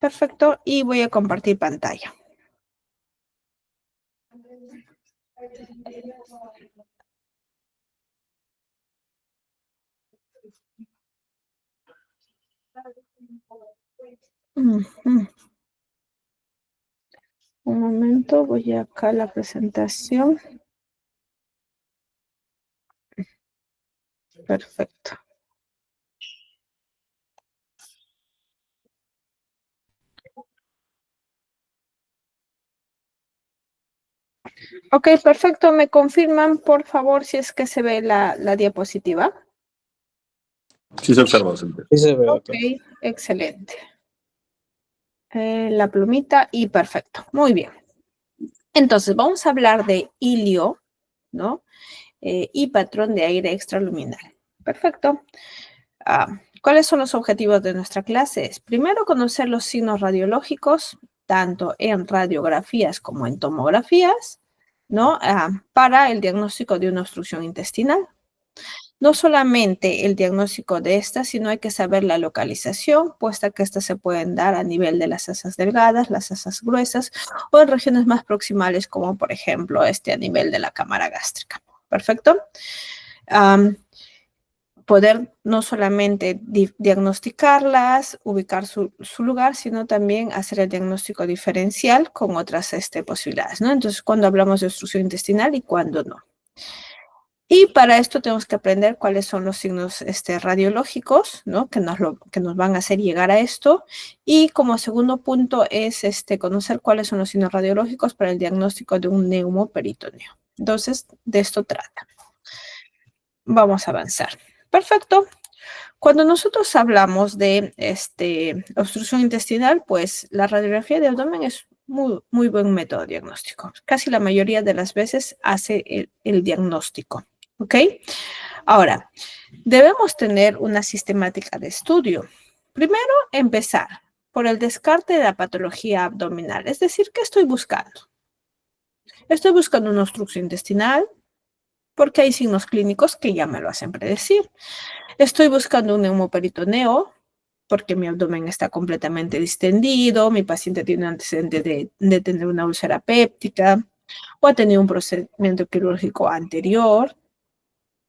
Perfecto, y voy a compartir pantalla. Un momento, voy acá a la presentación. Perfecto. Ok, perfecto. ¿Me confirman, por favor, si es que se ve la diapositiva? Sí se observa, docente. Sí se ve. Ok, excelente. La plumita y perfecto. Muy bien. Entonces, vamos a hablar de hilio, ¿no? Y patrón de aire extraluminal. Perfecto. ¿Cuáles son los objetivos de nuestra clase? Es primero conocer los signos radiológicos, tanto en radiografías como en tomografías, ¿no? Para el diagnóstico de una obstrucción intestinal. No solamente el diagnóstico de esta, sino hay que saber la localización, puesta que estas se pueden dar a nivel de las asas delgadas, las asas gruesas o en regiones más proximales, como por ejemplo a nivel de la cámara gástrica. ¿Perfecto? Poder no solamente diagnosticarlas, ubicar su lugar, sino también hacer el diagnóstico diferencial con otras posibilidades, ¿no? Entonces, cuando hablamos de obstrucción intestinal y cuándo no. Y para esto tenemos que aprender cuáles son los signos radiológicos, ¿no? Que nos van a hacer llegar a esto. Y como segundo punto es conocer cuáles son los signos radiológicos para el diagnóstico de un neumoperitoneo. Entonces, de esto trata. Vamos a avanzar. Perfecto. Cuando nosotros hablamos de obstrucción intestinal, pues la radiografía de abdomen es muy buen método diagnóstico. Casi la mayoría de las veces hace el diagnóstico. ¿Ok? Ahora, debemos tener una sistemática de estudio. Primero, empezar por el descarte de la patología abdominal. Es decir, ¿qué estoy buscando? Estoy buscando una obstrucción intestinal porque hay signos clínicos que ya me lo hacen predecir. Estoy buscando un neumoperitoneo porque mi abdomen está completamente distendido, mi paciente tiene un antecedente de tener una úlcera péptica o ha tenido un procedimiento quirúrgico anterior,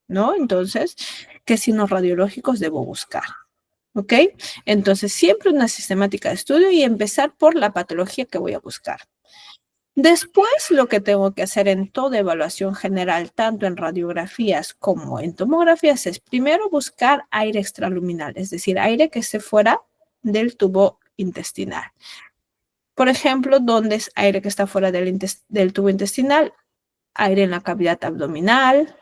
¿no? Entonces, ¿qué signos radiológicos debo buscar? ¿Ok? Entonces, siempre una sistemática de estudio y empezar por la patología que voy a buscar. Después, lo que tengo que hacer en toda evaluación general, tanto en radiografías como en tomografías, es primero buscar aire extraluminal, es decir, aire que esté fuera del tubo intestinal. Por ejemplo, ¿dónde es aire que está fuera del tubo intestinal? Aire en la cavidad abdominal,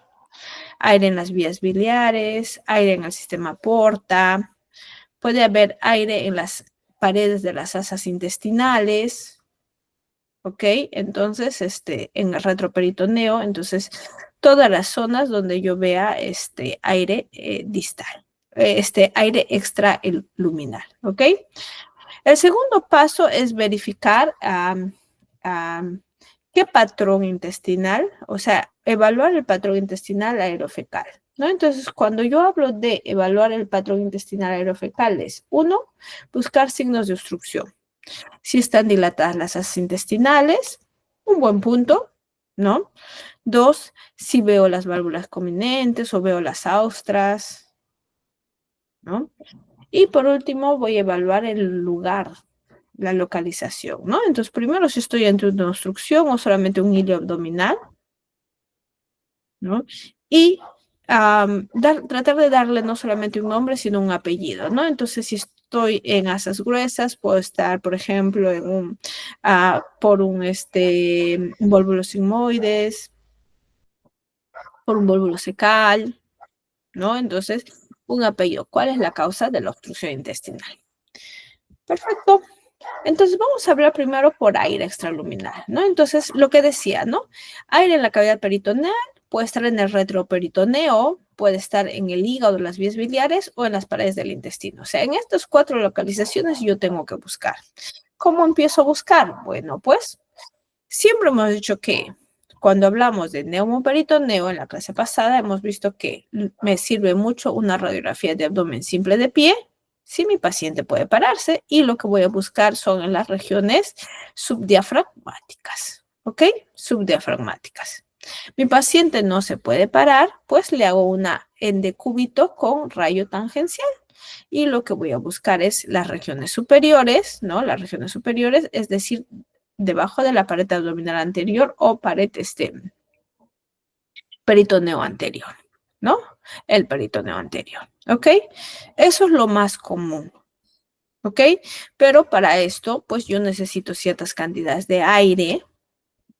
aire en las vías biliares, aire en el sistema porta, puede haber aire en las paredes de las asas intestinales, ¿ok? Entonces, en el retroperitoneo, entonces, todas las zonas donde yo vea aire distal, aire extraluminal, ¿ok? El segundo paso es verificar qué patrón intestinal, o sea, evaluar el patrón intestinal aerofecal, ¿no? Entonces, cuando yo hablo de evaluar el patrón intestinal aerofecal es, uno, buscar signos de obstrucción. Si están dilatadas las asas intestinales, un buen punto, ¿no? Dos, si veo las válvulas cominentes o veo las austras, ¿no? Y por último, voy a evaluar el lugar, la localización, ¿no? Entonces, primero si estoy ante una obstrucción o solamente un hilio abdominal, ¿no? Y tratar de darle no solamente un nombre, sino un apellido, ¿no? Entonces, si estoy en asas gruesas, puedo estar, por ejemplo, por un vólvulo sigmoides, por un vólvulo cecal, ¿no? Entonces, un apellido. ¿Cuál es la causa de la obstrucción intestinal? Perfecto. Entonces, vamos a hablar primero por aire extraluminal, ¿no? Entonces, lo que decía, ¿no? Aire en la cavidad peritoneal, puede estar en el retroperitoneo, puede estar en el hígado, las vías biliares o en las paredes del intestino. O sea, en estas 4 localizaciones yo tengo que buscar. ¿Cómo empiezo a buscar? Bueno, pues, siempre hemos dicho que cuando hablamos de neumoperitoneo, en la clase pasada hemos visto que me sirve mucho una radiografía de abdomen simple de pie, si mi paciente puede pararse, y lo que voy a buscar son en las regiones subdiafragmáticas, ¿ok? Subdiafragmáticas. Mi paciente no se puede parar, pues le hago una endecúbito con rayo tangencial. Y lo que voy a buscar es las regiones superiores, ¿no? Las regiones superiores, es decir, debajo de la pared abdominal anterior o pared peritoneo anterior, ¿no? El peritoneo anterior, ¿ok? Eso es lo más común, ¿ok? Pero para esto, pues yo necesito ciertas cantidades de aire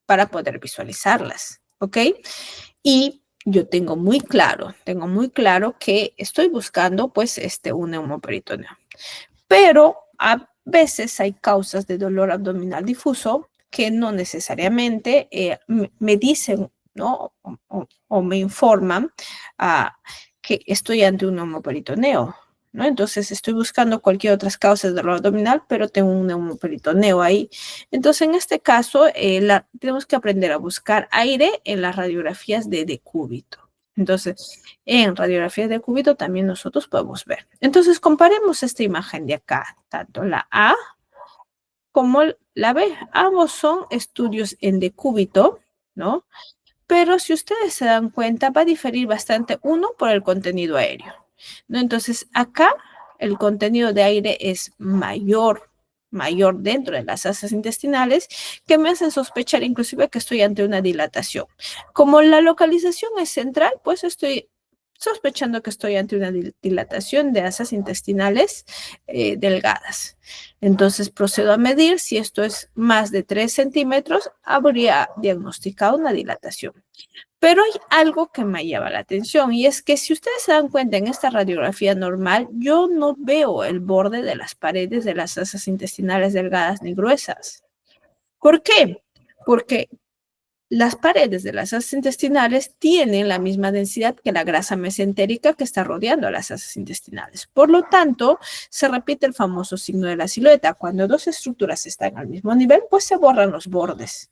para poder visualizarlas, ¿ok? Y yo tengo muy claro que estoy buscando, pues, un neumoperitoneo. Pero a veces hay causas de dolor abdominal difuso que no necesariamente me dicen, ¿no? O me informan que estoy ante un neumoperitoneo, ¿no? Entonces estoy buscando cualquier otra causa de dolor abdominal, pero tengo un neumoperitoneo ahí. Entonces, en este caso, tenemos que aprender a buscar aire en las radiografías de decúbito. Entonces, en radiografías de cúbito también nosotros podemos ver. Entonces, comparemos esta imagen de acá, tanto la A como la B. Ambos son estudios en decúbito, ¿no? Pero si ustedes se dan cuenta, va a diferir bastante uno por el contenido aéreo, ¿no? Entonces, acá el contenido de aire es mayor dentro de las asas intestinales, que me hacen sospechar inclusive que estoy ante una dilatación. Como la localización es central, pues estoy sospechando que estoy ante una dilatación de asas intestinales delgadas. Entonces procedo a medir. Si esto es más de 3 centímetros, habría diagnosticado una dilatación. Pero hay algo que me llama la atención, y es que si ustedes se dan cuenta en esta radiografía normal, yo no veo el borde de las paredes de las asas intestinales delgadas ni gruesas. ¿Por qué? Porque las paredes de las asas intestinales tienen la misma densidad que la grasa mesentérica que está rodeando a las asas intestinales. Por lo tanto, se repite el famoso signo de la silueta. Cuando dos estructuras están al mismo nivel, pues se borran los bordes.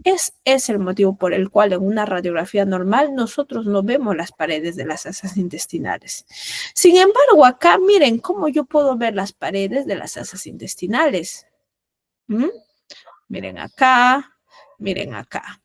Es el motivo por el cual en una radiografía normal nosotros no vemos las paredes de las asas intestinales. Sin embargo, acá miren cómo yo puedo ver las paredes de las asas intestinales. Miren acá, miren acá.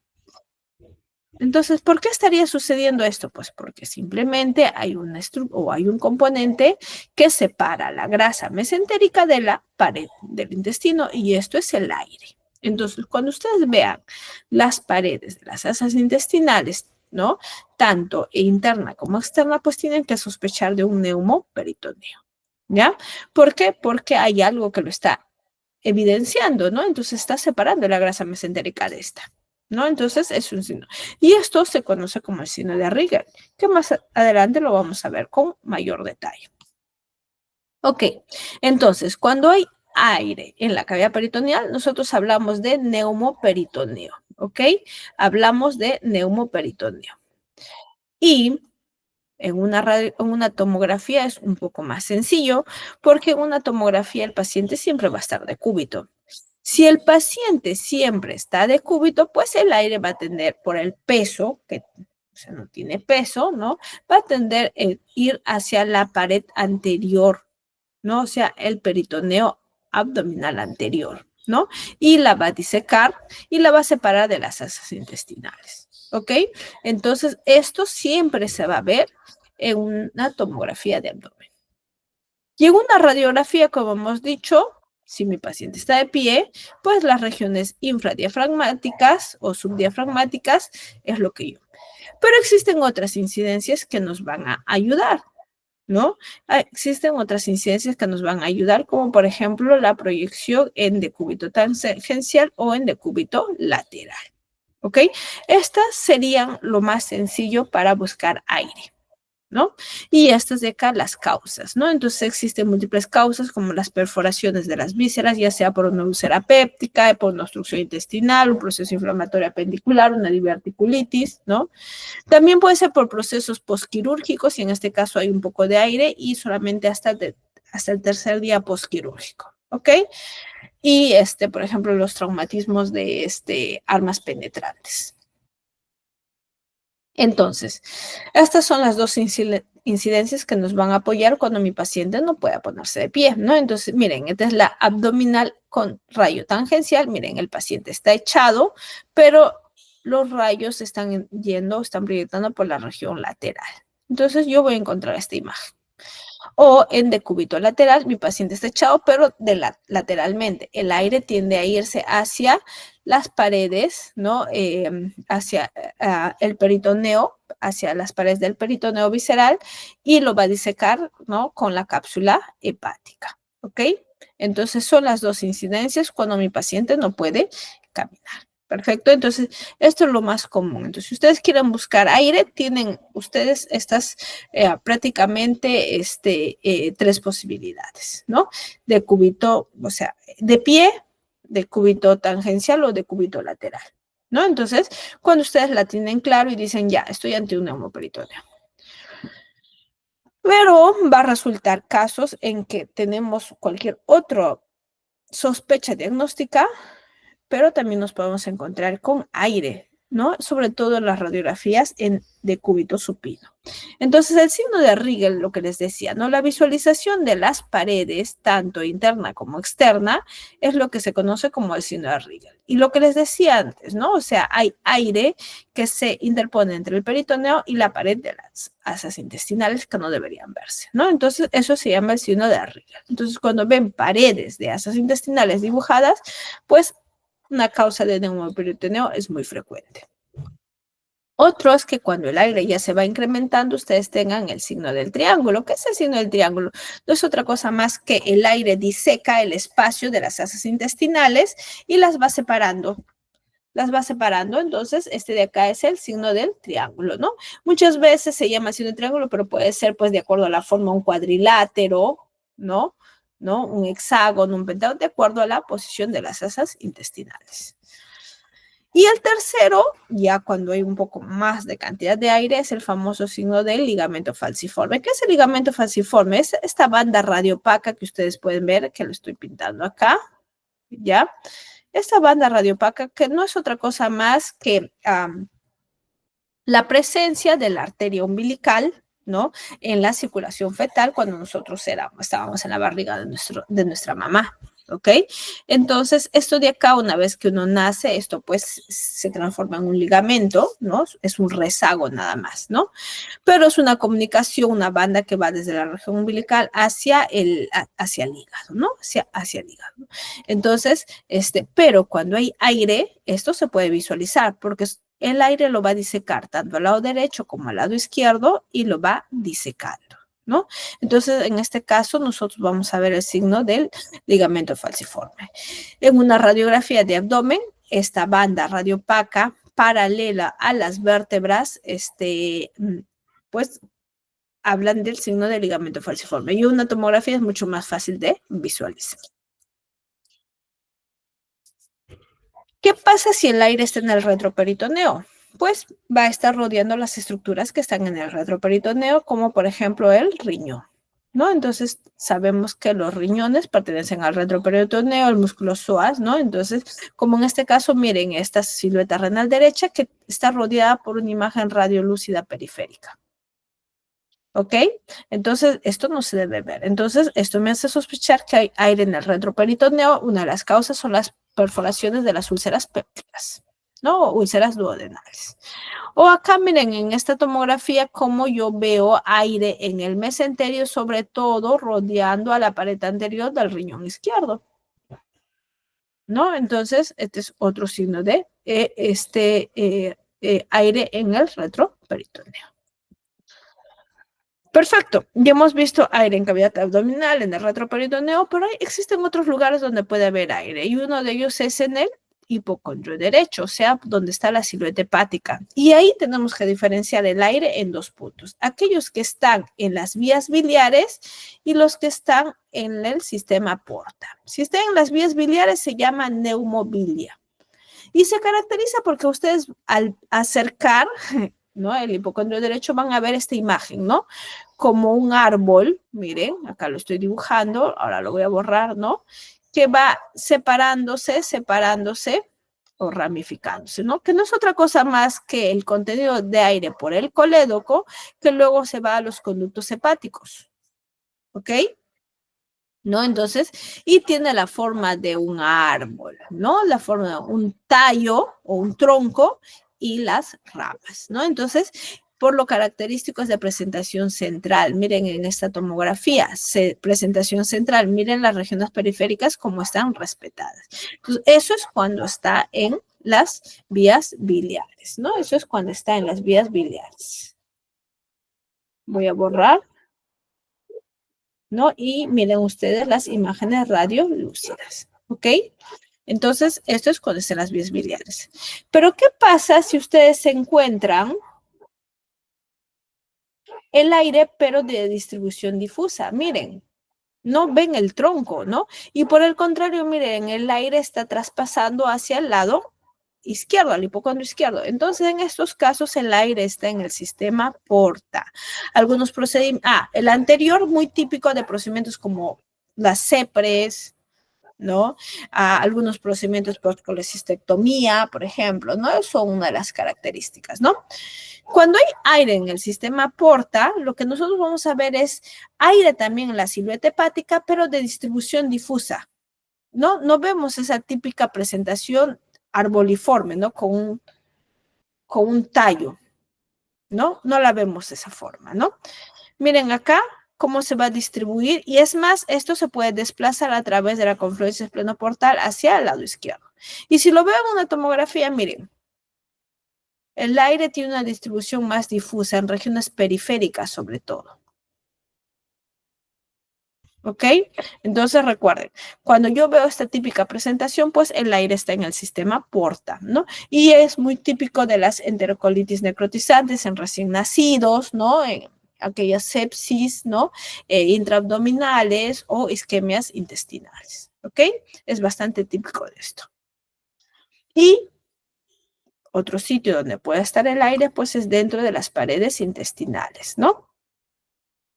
Entonces, ¿por qué estaría sucediendo esto? Pues porque simplemente hay un componente que separa la grasa mesentérica de la pared del intestino, y esto es el aire. Entonces, cuando ustedes vean las paredes de las asas intestinales, ¿no? Tanto interna como externa, pues tienen que sospechar de un neumoperitoneo, ¿ya? ¿Por qué? Porque hay algo que lo está evidenciando, ¿no? Entonces está separando la grasa mesentérica de esta, ¿no? Entonces es un signo. Y esto se conoce como el signo de Rigel, que más adelante lo vamos a ver con mayor detalle. Ok, entonces cuando hay aire en la cavidad peritoneal, nosotros hablamos de neumoperitoneo, ¿ok? Hablamos de neumoperitoneo. Y en una tomografía es un poco más sencillo, porque en una tomografía el paciente siempre va a estar de cúbito. Si el paciente siempre está de cúbito, pues el aire va a tender por el peso, que o sea, no tiene peso, ¿no? Va a tender a ir hacia la pared anterior, ¿no? O sea, el peritoneo abdominal anterior, ¿no? Y la va a disecar y la va a separar de las asas intestinales, ¿ok? Entonces, esto siempre se va a ver en una tomografía de abdomen. Y en una radiografía, como hemos dicho, si mi paciente está de pie, pues las regiones infradiafragmáticas o subdiafragmáticas es lo que yo. Pero existen otras incidencias que nos van a ayudar, ¿no? Existen otras incidencias que nos van a ayudar, como por ejemplo la proyección en decúbito tangencial o en decúbito lateral, ¿ok? Estas serían lo más sencillo para buscar aire, ¿no? Y estas de acá las causas, ¿no? Entonces existen múltiples causas como las perforaciones de las vísceras, ya sea por una úlcera péptica, por una obstrucción intestinal, un proceso inflamatorio apendicular, una diverticulitis, ¿no? También puede ser por procesos postquirúrgicos, y en este caso hay un poco de aire y solamente hasta el tercer día postquirúrgico, ¿ok? Y por ejemplo, los traumatismos de armas penetrantes. Entonces, estas son las dos incidencias que nos van a apoyar cuando mi paciente no pueda ponerse de pie, ¿no? Entonces, miren, esta es la abdominal con rayo tangencial. Miren, el paciente está echado, pero los rayos están proyectando por la región lateral. Entonces, yo voy a encontrar esta imagen. O en decúbito lateral, mi paciente está echado, pero lateralmente. El aire tiende a irse hacia las paredes, ¿no? Hacia el peritoneo, hacia las paredes del peritoneo visceral, y lo va a disecar, ¿no? Con la cápsula hepática, ¿ok? Entonces, son las dos incidencias cuando mi paciente no puede caminar. Perfecto, entonces esto es lo más común. Entonces, si ustedes quieren buscar aire, tienen ustedes estas prácticamente tres posibilidades, ¿no? Decúbito, o sea, de pie, decúbito tangencial o decúbito lateral, ¿no? Entonces, cuando ustedes la tienen claro y dicen, ya, estoy ante un neumoperitoneo. Pero va a resultar casos en que tenemos cualquier otra sospecha diagnóstica, pero también nos podemos encontrar con aire, ¿no? Sobre todo en las radiografías en decúbito supino. Entonces, el signo de Rigel, lo que les decía, ¿no? La visualización de las paredes, tanto interna como externa, es lo que se conoce como el signo de Rigel. Y lo que les decía antes, ¿no? O sea, hay aire que se interpone entre el peritoneo y la pared de las asas intestinales que no deberían verse, ¿no? Entonces, eso se llama el signo de Rigel. Entonces, cuando ven paredes de asas intestinales dibujadas, pues una causa de neumoperitoneo es muy frecuente. Otro es que cuando el aire ya se va incrementando, ustedes tengan el signo del triángulo. ¿Qué es el signo del triángulo? No es otra cosa más que el aire diseca el espacio de las asas intestinales y las va separando. Entonces este de acá es el signo del triángulo, ¿no? Muchas veces se llama signo del triángulo, pero puede ser pues de acuerdo a la forma un cuadrilátero, ¿no? Un hexágono, un pentágono, de acuerdo a la posición de las asas intestinales. Y el tercero, ya cuando hay un poco más de cantidad de aire, es el famoso signo del ligamento falciforme. ¿Qué es el ligamento falciforme? Es esta banda radiopaca que ustedes pueden ver, que lo estoy pintando acá, ¿ya? Esta banda radiopaca que no es otra cosa más que la presencia de la arteria umbilical, ¿no? En la circulación fetal cuando nosotros estábamos en la barriga de nuestra mamá, ¿ok? Entonces, esto de acá, una vez que uno nace, esto pues se transforma en un ligamento, ¿no? Es un rezago nada más, ¿no? Pero es una comunicación, una banda que va desde la región umbilical hacia el hígado, ¿no? Hacia el hígado. Entonces, pero cuando hay aire, esto se puede visualizar porque el aire lo va a disecar tanto al lado derecho como al lado izquierdo y lo va disecando, ¿no? Entonces, en este caso, nosotros vamos a ver el signo del ligamento falciforme. En una radiografía de abdomen, esta banda radiopaca paralela a las vértebras, pues hablan del signo del ligamento falciforme. Y una tomografía es mucho más fácil de visualizar. ¿Qué pasa si el aire está en el retroperitoneo? Pues va a estar rodeando las estructuras que están en el retroperitoneo, como por ejemplo el riñón, ¿no? Entonces sabemos que los riñones pertenecen al retroperitoneo, el músculo psoas, ¿no? Entonces, como en este caso, miren esta silueta renal derecha que está rodeada por una imagen radiolúcida periférica. ¿Ok? Entonces, esto no se debe ver. Entonces, esto me hace sospechar que hay aire en el retroperitoneo. Una de las causas son las perforaciones de las úlceras pépticas, ¿no? O úlceras duodenales. O acá, miren, en esta tomografía, como yo veo aire en el mesenterio, sobre todo rodeando a la pared anterior del riñón izquierdo, ¿no? Entonces, este es otro signo de aire en el retroperitoneo. Perfecto, ya hemos visto aire en cavidad abdominal, en el retroperitoneo, pero existen otros lugares donde puede haber aire y uno de ellos es en el hipocondrio derecho, o sea, donde está la silueta hepática. Y ahí tenemos que diferenciar el aire en dos puntos, aquellos que están en las vías biliares y los que están en el sistema porta. Si están en las vías biliares se llama neumobilia y se caracteriza porque ustedes al acercar, ¿no?, el hipocondrio derecho van a ver esta imagen, ¿no? Como un árbol, miren, acá lo estoy dibujando, ahora lo voy a borrar, ¿no? Que va separándose o ramificándose, ¿no? Que no es otra cosa más que el contenido de aire por el colédoco que luego se va a los conductos hepáticos, ¿ok? ¿No? Entonces, y tiene la forma de un árbol, ¿no? La forma de un tallo o un tronco y las ramas, ¿no? Entonces, por lo característico es de presentación central. Miren en esta tomografía, presentación central, miren las regiones periféricas como están respetadas. Entonces, eso es cuando está en las vías biliares, ¿no? Eso es cuando está en las vías biliares. Voy a borrar, ¿no? Y miren ustedes las imágenes radiolúcidas, ¿ok? Entonces, esto es cuando están las vías biliares. Pero, ¿qué pasa si ustedes se encuentran el aire, pero de distribución difusa? Miren, no ven el tronco, ¿no? Y por el contrario, miren, el aire está traspasando hacia el lado izquierdo, al hipocondrio izquierdo. Entonces, en estos casos, el aire está en el sistema porta. Algunos procedimientos, el anterior, muy típico de procedimientos como las CEPRES, ¿no? Algunos procedimientos por colecistectomía, por ejemplo, ¿no? Son una de las características, ¿no? Cuando hay aire en el sistema porta, lo que nosotros vamos a ver es aire también en la silueta hepática, pero de distribución difusa, ¿no? No vemos esa típica presentación arboliforme, ¿no? Con un tallo, ¿no? No la vemos de esa forma, ¿no? Miren acá cómo se va a distribuir y es más, esto se puede desplazar a través de la confluencia esplenoportal hacia el lado izquierdo. Y si lo veo en una tomografía, miren, el aire tiene una distribución más difusa en regiones periféricas sobre todo. ¿Ok? Entonces recuerden, cuando yo veo esta típica presentación, pues el aire está en el sistema porta, ¿no? Y es muy típico de las enterocolitis necrotizantes en recién nacidos, ¿no? En aquellas sepsis, ¿no? Intraabdominales o isquemias intestinales, ¿ok? Es bastante típico de esto. Y otro sitio donde puede estar el aire, pues es dentro de las paredes intestinales, ¿no?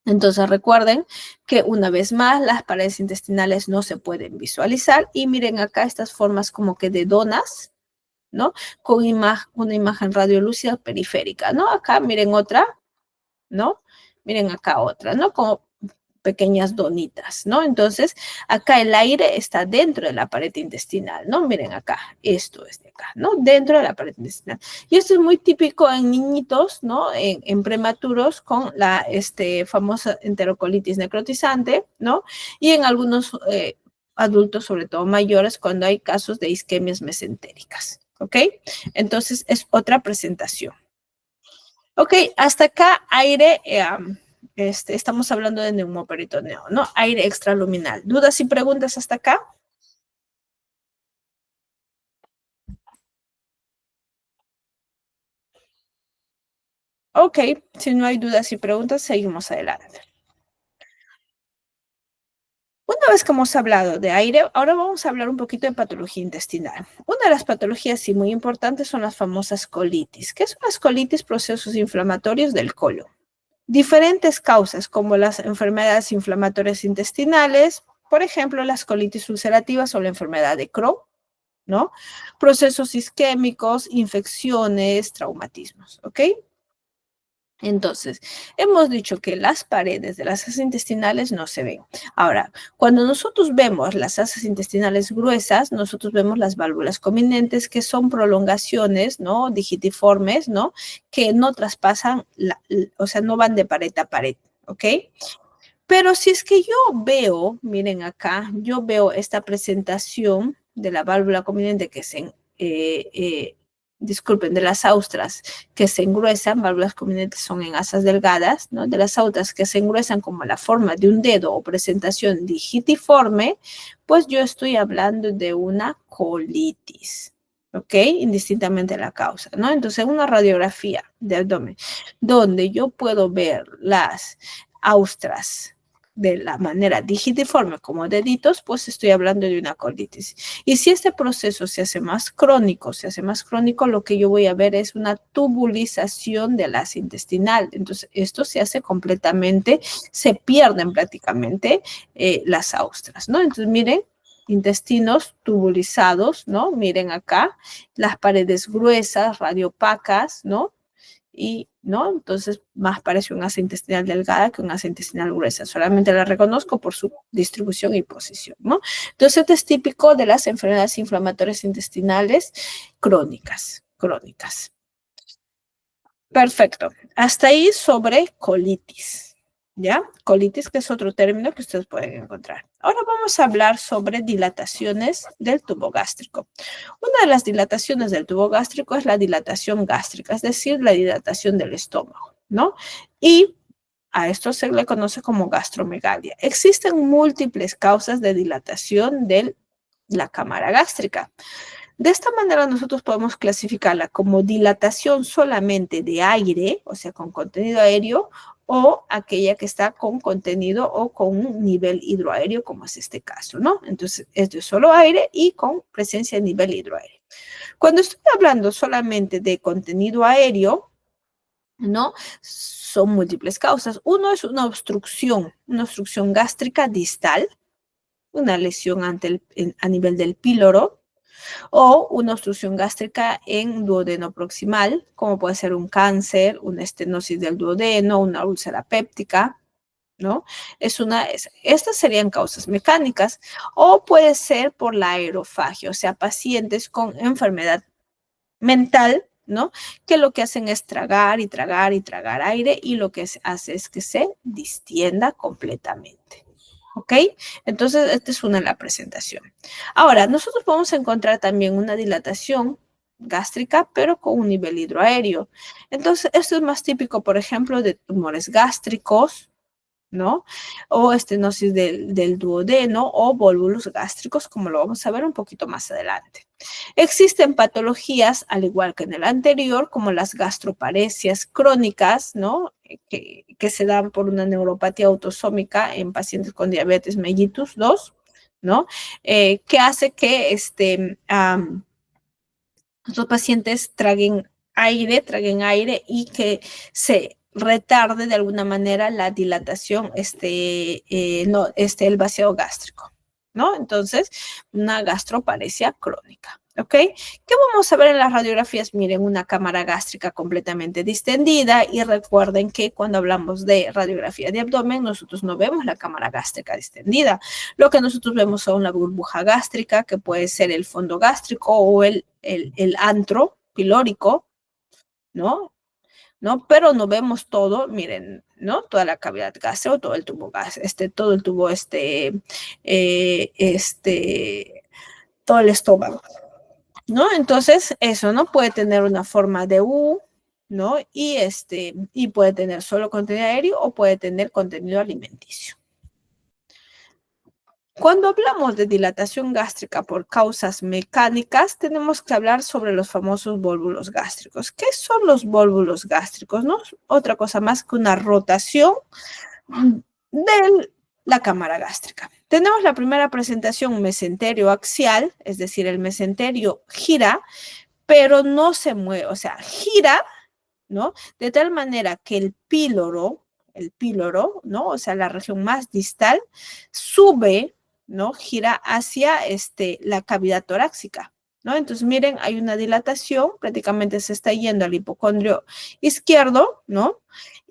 Entonces recuerden que una vez más las paredes intestinales no se pueden visualizar y miren acá estas formas como que de donas, ¿no? Con una imagen radiolúcida periférica, ¿no? Acá miren otra, ¿no? Miren acá otra, ¿no? Como pequeñas donitas, ¿no? Entonces, acá el aire está dentro de la pared intestinal, ¿no? Miren acá, esto es de acá, ¿no? Dentro de la pared intestinal. Y esto es muy típico en niñitos, ¿no? En prematuros con la famosa enterocolitis necrotizante, ¿no? Y en algunos adultos, sobre todo mayores, cuando hay casos de isquemias mesentéricas, ¿ok? Entonces, es otra presentación. Ok, hasta acá aire... estamos hablando de neumoperitoneo, ¿no? Aire extraluminal. ¿Dudas y preguntas hasta acá? Ok, si no hay dudas y preguntas, seguimos adelante. Una vez que hemos hablado de aire, ahora vamos a hablar un poquito de patología intestinal. Una de las patologías, sí, muy importantes son las famosas colitis. ¿Qué son las colitis? Procesos inflamatorios del colon. Diferentes causas, como las enfermedades inflamatorias intestinales, por ejemplo, las colitis ulcerativas o la enfermedad de Crohn, ¿no? Procesos isquémicos, infecciones, traumatismos, ¿ok? Entonces, hemos dicho que las paredes de las asas intestinales no se ven. Ahora, cuando nosotros vemos las asas intestinales gruesas, nosotros vemos las válvulas cominentes, que son prolongaciones, ¿no? Digitiformes, ¿no? Que no traspasan, o sea, no van de pared a pared, ¿ok? Pero si es que yo veo, miren acá, yo veo esta presentación de la válvula cominente que se disculpen, de las austras que se engruesan, válvulas cominentes son en asas delgadas, ¿no? De las austras que se engruesan como la forma de un dedo o presentación digitiforme, pues yo estoy hablando de una colitis, ¿ok? Indistintamente la causa, ¿no? Entonces, una radiografía de abdomen donde yo puedo ver las austras de la manera digitiforme como deditos, pues estoy hablando de una colitis. Y si este proceso se hace más crónico, lo que yo voy a ver es una tubulización de la asa intestinal. Entonces, esto se hace completamente, se pierden prácticamente las austras, ¿no? Entonces, miren, intestinos tubulizados, ¿no? Miren acá, las paredes gruesas, radiopacas, ¿no? Y, ¿no? Entonces, más parece un asa intestinal delgada que un asa intestinal gruesa. Solamente la reconozco por su distribución y posición, ¿no? Entonces, esto es típico de las enfermedades inflamatorias intestinales crónicas. Perfecto. Hasta ahí sobre colitis, ¿ya? Colitis, que es otro término que ustedes pueden encontrar. Ahora vamos a hablar sobre dilataciones del tubo gástrico. Una de las dilataciones del tubo gástrico es la dilatación gástrica, es decir, la dilatación del estómago, ¿no? Y a esto se le conoce como gastromegalia. Existen múltiples causas de dilatación de la cámara gástrica. De esta manera nosotros podemos clasificarla como dilatación solamente de aire, o sea, con contenido aéreo, o aquella que está con contenido o con un nivel hidroaéreo, como es este caso, ¿no? Entonces, esto es solo aire y con presencia de nivel hidroaéreo. Cuando estoy hablando solamente de contenido aéreo, ¿no? Son múltiples causas. Uno es una obstrucción gástrica distal, una lesión a nivel del píloro, o una obstrucción gástrica en duodeno proximal, como puede ser un cáncer, una estenosis del duodeno, una úlcera péptica, ¿no? Estas serían causas mecánicas, o puede ser por la aerofagia, o sea, pacientes con enfermedad mental, ¿no? Que lo que hacen es tragar y tragar y tragar aire y lo que hace es que se distienda completamente. ¿Ok? Entonces, esta es una en la presentación. Ahora, nosotros podemos encontrar también una dilatación gástrica, pero con un nivel hidroaéreo. Entonces, esto es más típico, por ejemplo, de tumores gástricos, ¿no? O estenosis del duodeno o volvulus gástricos, como lo vamos a ver un poquito más adelante. Existen patologías, al igual que en el anterior, como las gastroparesias crónicas, ¿no? Que se dan por una neuropatía autosómica en pacientes con diabetes mellitus 2, ¿no? Que hace que los pacientes traguen aire y que se retarde de alguna manera la dilatación, el vaciado gástrico, ¿no? Entonces, una gastroparesia crónica, ¿ok? ¿Qué vamos a ver en las radiografías? Miren, una cámara gástrica completamente distendida y recuerden que cuando hablamos de radiografía de abdomen, nosotros no vemos la cámara gástrica distendida. Lo que nosotros vemos son la burbuja gástrica, que puede ser el fondo gástrico o el antro pilórico, ¿no? ¿No? Pero no vemos todo, miren, ¿no? Toda la cavidad gástrica, todo el tubo todo el tubo, todo el estómago, ¿no? Entonces, eso, ¿no? Puede tener una forma de U, ¿no? Y puede tener solo contenido aéreo o puede tener contenido alimenticio. Cuando hablamos de dilatación gástrica por causas mecánicas, tenemos que hablar sobre los famosos vólvulos gástricos. ¿Qué son los vólvulos gástricos? No es otra cosa más que una rotación de la cámara gástrica. Tenemos la primera presentación mesenterio axial, es decir, el mesenterio gira, pero no se mueve, o sea, gira, ¿no? De tal manera que el píloro, ¿no? O sea, la región más distal, sube, ¿no? Gira hacia la cavidad torácica, ¿no? Entonces, miren, hay una dilatación, prácticamente se está yendo al hipocondrio izquierdo, ¿no?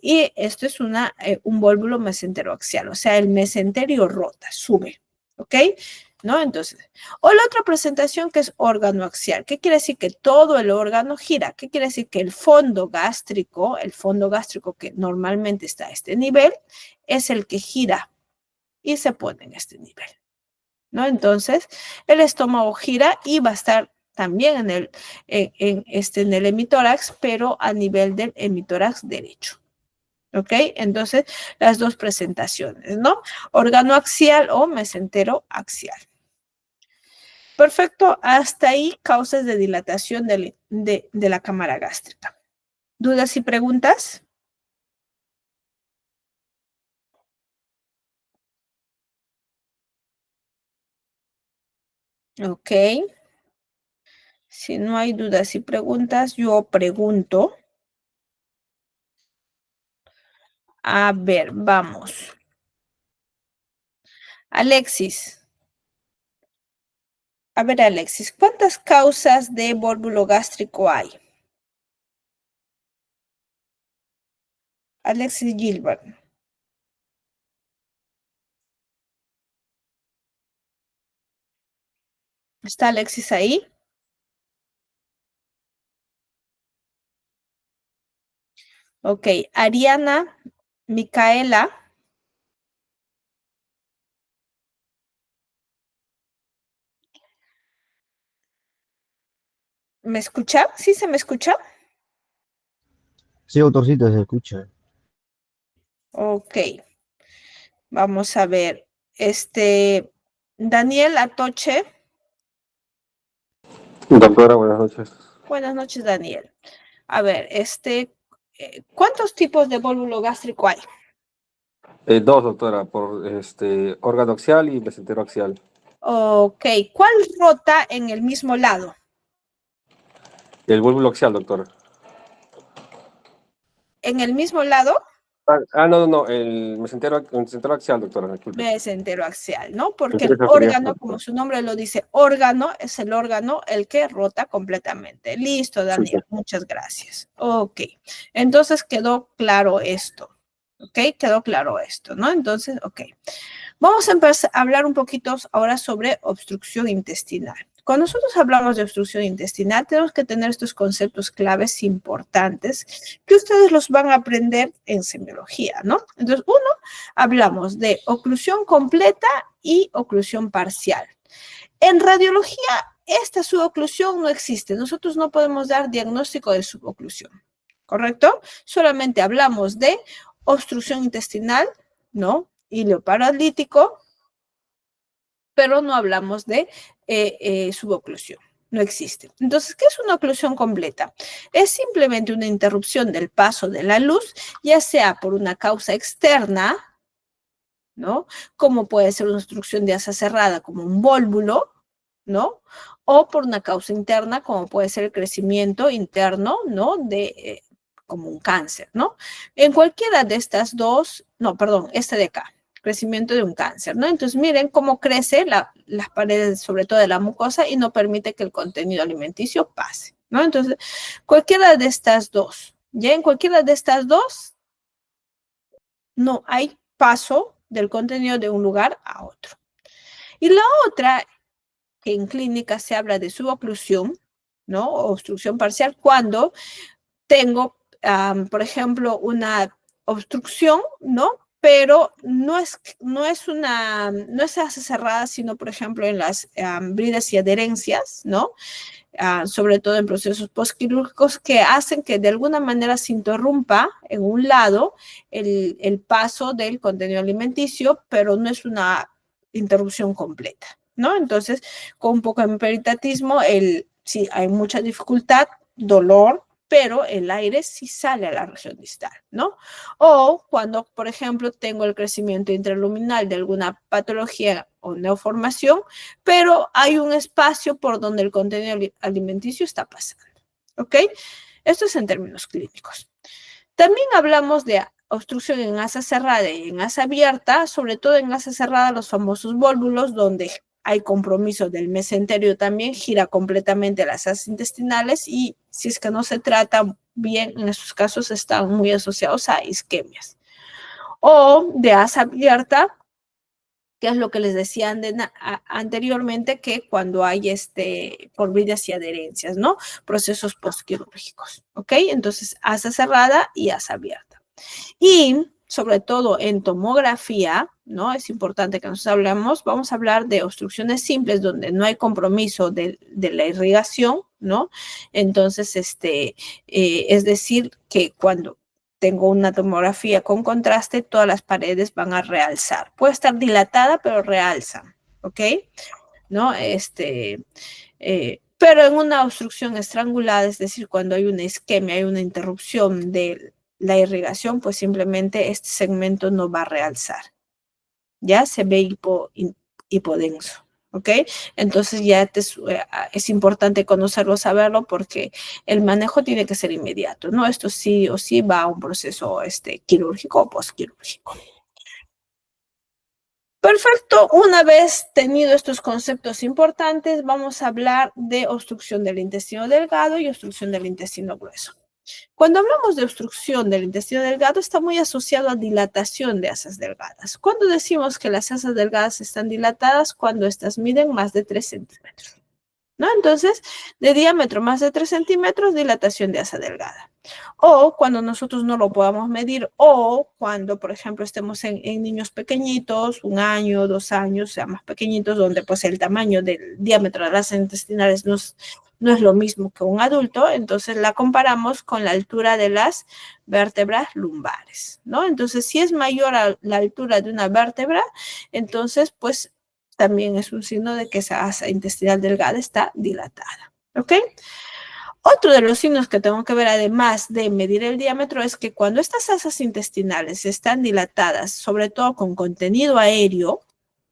Y esto es un vólvulo mesenteroaxial, o sea, el mesenterio rota, sube, ¿ok? ¿No? Entonces, o la otra presentación que es órgano axial. ¿Qué quiere decir? Que todo el órgano gira. ¿Qué quiere decir? Que el fondo gástrico que normalmente está a este nivel, es el que gira y se pone en este nivel, ¿no? Entonces, el estómago gira y va a estar también en el hemitórax, pero a nivel del hemitórax derecho. ¿Ok? Entonces, las dos presentaciones, ¿no? Órgano axial o mesentero axial. Perfecto, hasta ahí causas de dilatación de la cámara gástrica. ¿Dudas y preguntas? Ok. Si no hay dudas y preguntas, yo pregunto. A ver, vamos. Alexis. A ver, Alexis, ¿cuántas causas de vólvulo gástrico hay? Alexis Gilbert. ¿Está Alexis ahí? Ok, Ariana, Micaela. ¿Me escucha? ¿Sí se me escucha? Sí, autorcito, se escucha. Ok, vamos a ver. Daniel Atoche. Doctora, buenas noches. Buenas noches, Daniel. A ver, ¿cuántos tipos de vólvulo gástrico hay? Dos, doctora, por órgano axial y mesentero axial. Ok, ¿cuál rota en el mismo lado? El vólvulo axial, doctora. ¿En el mismo lado? No, el mesentero axial, doctora. Disculpe. Mesentero axial, ¿no? Porque el Mesentero axial, órgano, como doctora. su nombre lo dice, órgano es el órgano el que rota completamente. Listo, Daniel, Sí. muchas gracias. Ok, entonces quedó claro esto. Ok, quedó claro esto, ¿no? Entonces, ok. Vamos a empezar a hablar un poquito ahora sobre obstrucción intestinal. Cuando nosotros hablamos de obstrucción intestinal, tenemos que tener estos conceptos claves importantes que ustedes los van a aprender en semiología, ¿no? Entonces, hablamos de oclusión completa y oclusión parcial. En radiología, esta suboclusión no existe. Nosotros no podemos dar diagnóstico de suboclusión, ¿correcto? Solamente hablamos de obstrucción intestinal, ¿no? Hilo paralítico, pero no hablamos de suboclusión. No existe. Entonces, ¿qué es una oclusión completa? Es simplemente una interrupción del paso de la luz, ya sea por una causa externa, ¿no? Como puede ser una obstrucción de asa cerrada, como un vólvulo, ¿no? O por una causa interna, como puede ser el crecimiento interno, ¿no? Como un cáncer, ¿no? En cualquiera de estas dos, no, perdón, esta de acá, crecimiento de un cáncer, ¿no? Entonces, miren cómo crece las paredes, sobre todo de la mucosa, y no permite que el contenido alimenticio pase, ¿no? Entonces, cualquiera de estas dos, ya en cualquiera de estas dos, no hay paso del contenido de un lugar a otro. Y la otra, que en clínica se habla de suboclusión, ¿no? O obstrucción parcial, cuando tengo, por ejemplo, una obstrucción, ¿no? Pero no es asa cerrada, sino, por ejemplo, en las bridas y adherencias, ¿no? Sobre todo en procesos postquirúrgicos que hacen que de alguna manera se interrumpa en un lado el paso del contenido alimenticio, pero no es una interrupción completa, ¿no? Entonces, con un poco de peritatismo, sí hay mucha dificultad, dolor, pero el aire sí sale a la región distal, ¿no? O cuando, por ejemplo, tengo el crecimiento intraluminal de alguna patología o neoformación, pero hay un espacio por donde el contenido alimenticio está pasando, ¿ok? Esto es en términos clínicos. También hablamos de obstrucción en asa cerrada y en asa abierta, sobre todo en asa cerrada, los famosos vólvulos, donde hay compromiso del mesenterio también, gira completamente las asas intestinales y si es que no se trata bien, en esos casos están muy asociados a isquemias. O de asa abierta, que es lo que les decía anteriormente, que cuando hay formidas y adherencias, ¿no? Procesos postquirúrgicos, ¿ok? Entonces, asa cerrada y asa abierta. Y sobre todo en tomografía, ¿no? Es importante que nos hablemos, vamos a hablar de obstrucciones simples donde no hay compromiso de la irrigación, ¿no? Entonces, es decir, que cuando tengo una tomografía con contraste, todas las paredes van a realzar. Puede estar dilatada, pero realzan, ¿ok? ¿No? Pero en una obstrucción estrangulada, es decir, cuando hay una isquemia, hay una interrupción de la irrigación, pues simplemente este segmento no va a realzar. Ya se ve hipodenso. ¿Ok? Entonces ya es importante conocerlo, saberlo, porque el manejo tiene que ser inmediato, ¿no? Esto sí o sí va a un proceso quirúrgico o postquirúrgico. Perfecto, una vez tenido estos conceptos importantes, vamos a hablar de obstrucción del intestino delgado y obstrucción del intestino grueso. Cuando hablamos de obstrucción del intestino delgado, está muy asociado a dilatación de asas delgadas. Cuando decimos que las asas delgadas están dilatadas, cuando estas miden más de 3 centímetros. ¿No? Entonces, de diámetro más de 3 centímetros, dilatación de asa delgada. O cuando nosotros no lo podamos medir, o cuando, por ejemplo, estemos en niños pequeñitos, 1 año, 2 años, o sea, más pequeñitos, donde pues el tamaño del diámetro de las asas intestinales no es lo mismo que un adulto, entonces la comparamos con la altura de las vértebras lumbares, ¿no? Entonces, si es mayor a la altura de una vértebra, entonces, pues, también es un signo de que esa asa intestinal delgada está dilatada, ¿ok? Otro de los signos que tengo que ver, además de medir el diámetro, es que cuando estas asas intestinales están dilatadas, sobre todo con contenido aéreo,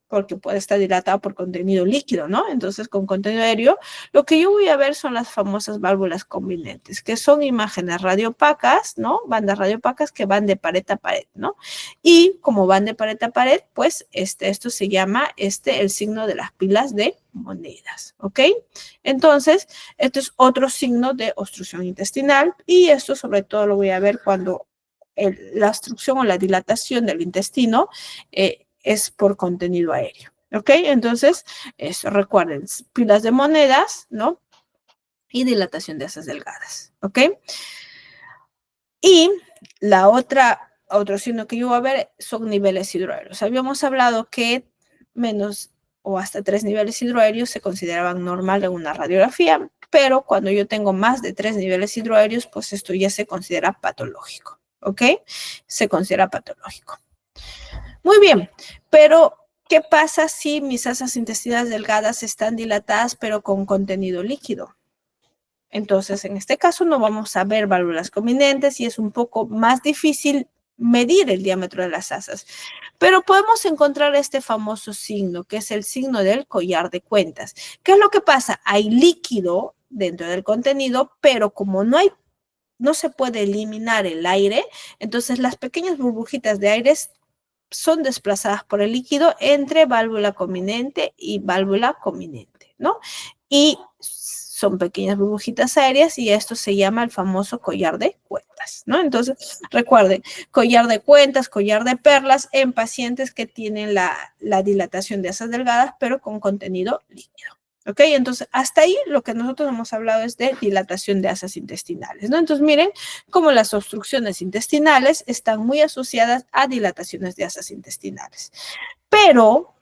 porque puede estar dilatado por contenido líquido, ¿no? Entonces, con contenido aéreo, lo que yo voy a ver son las famosas válvulas convinentes, que son imágenes radiopacas, ¿no? Bandas radiopacas que van de pared a pared, ¿no? Y como van de pared a pared, pues esto se llama el signo de las pilas de monedas, ¿ok? Entonces, este es otro signo de obstrucción intestinal y esto sobre todo lo voy a ver cuando la obstrucción o la dilatación del intestino es por contenido aéreo, ¿ok? Entonces, eso, recuerden, pilas de monedas, ¿no? Y dilatación de asas delgadas, ¿ok? Y otro signo que yo voy a ver son niveles hidroaéreos. Habíamos hablado que menos o hasta 3 niveles hidroaéreos se consideraban normal en una radiografía, pero cuando yo tengo más de 3 niveles hidroaéreos, pues esto ya se considera patológico, ¿ok? Se considera patológico. Muy bien, pero ¿qué pasa si mis asas intestinales delgadas están dilatadas pero con contenido líquido? Entonces, en este caso no vamos a ver válvulas convinentes y es un poco más difícil medir el diámetro de las asas. Pero podemos encontrar este famoso signo, que es el signo del collar de cuentas. ¿Qué es lo que pasa? Hay líquido dentro del contenido, pero como no se puede eliminar el aire, entonces las pequeñas burbujitas de aire son desplazadas por el líquido entre válvula convinente y válvula convinente, ¿no? Y son pequeñas burbujitas aéreas y esto se llama el famoso collar de cuentas, ¿no? Entonces, recuerden, collar de cuentas, collar de perlas en pacientes que tienen la dilatación de asas delgadas, pero con contenido líquido. ¿Ok? Entonces, hasta ahí lo que nosotros hemos hablado es de dilatación de asas intestinales, ¿no? Entonces, miren cómo las obstrucciones intestinales están muy asociadas a dilataciones de asas intestinales. Pero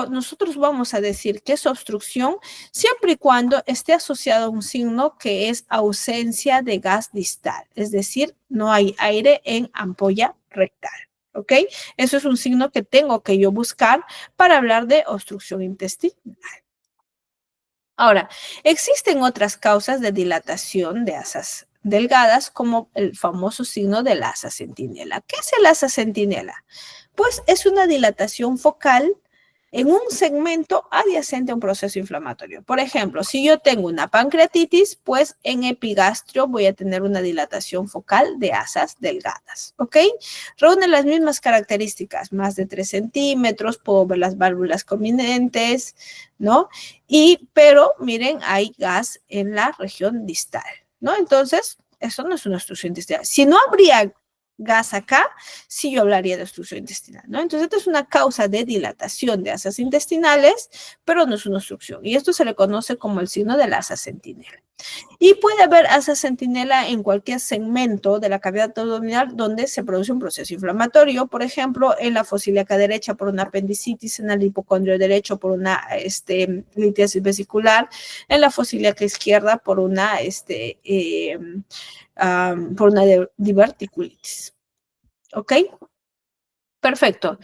nosotros vamos a decir que es obstrucción siempre y cuando esté asociado a un signo que es ausencia de gas distal, es decir, no hay aire en ampolla rectal. ¿Ok? Eso es un signo que tengo que yo buscar para hablar de obstrucción intestinal. Ahora, existen otras causas de dilatación de asas delgadas, como el famoso signo del asa centinela. ¿Qué es el asa centinela? Pues es una dilatación focal en un segmento adyacente a un proceso inflamatorio. Por ejemplo, si yo tengo una pancreatitis, pues en epigastrio voy a tener una dilatación focal de asas delgadas, ¿ok? Reúne las mismas características, más de 3 centímetros, puedo ver las válvulas convinentes, ¿no? Pero miren, hay gas en la región distal, ¿no? Entonces, eso no es una obstrucción intestinal. Si no habría gas acá, sí yo hablaría de obstrucción intestinal, ¿no? Entonces, esta es una causa de dilatación de asas intestinales, pero no es una obstrucción. Y esto se le conoce como el signo del asa centinela. Y puede haber asa centinela en cualquier segmento de la cavidad abdominal donde se produce un proceso inflamatorio, por ejemplo, en la fosa ilíaca derecha por una apendicitis, en el hipocondrio derecho por una litiasis vesicular, en la fosa ilíaca izquierda por una diverticulitis. ¿Ok? Perfecto.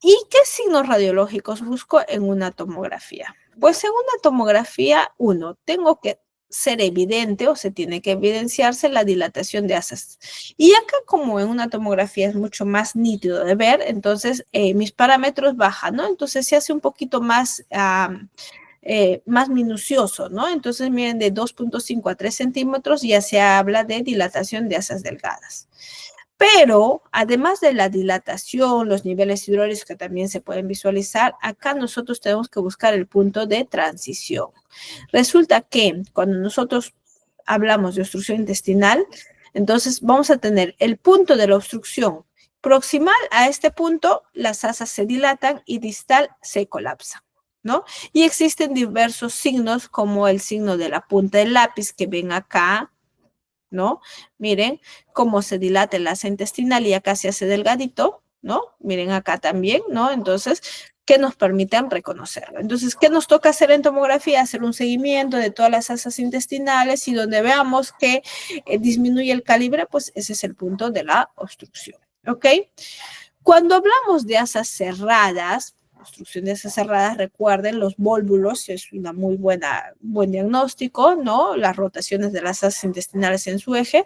¿Y qué signos radiológicos busco en una tomografía? Pues en una tomografía, tengo que ser evidente o se tiene que evidenciarse la dilatación de asas. Y acá, como en una tomografía es mucho más nítido de ver, entonces mis parámetros bajan, ¿no? Entonces se hace un poquito más minucioso, ¿no? Entonces, miren, de 2.5 a 3 centímetros ya se habla de dilatación de asas delgadas. Pero, además de la dilatación, los niveles hidróricos que también se pueden visualizar, acá nosotros tenemos que buscar el punto de transición. Resulta que cuando nosotros hablamos de obstrucción intestinal, entonces vamos a tener el punto de la obstrucción proximal a este punto, las asas se dilatan y distal se colapsa, ¿no? Y existen diversos signos como el signo de la punta del lápiz que ven acá, ¿no? Miren cómo se dilata el asa intestinal y acá se hace delgadito, ¿no? Miren acá también, ¿no? Entonces, que nos permitan reconocerlo. Entonces, ¿qué nos toca hacer en tomografía? Hacer un seguimiento de todas las asas intestinales y donde veamos que disminuye el calibre, pues ese es el punto de la obstrucción, ¿ok? Cuando hablamos de asas cerradas, obstrucción de asas cerradas, recuerden, los vólvulos es una muy buen diagnóstico, ¿no? Las rotaciones de las asas intestinales en su eje,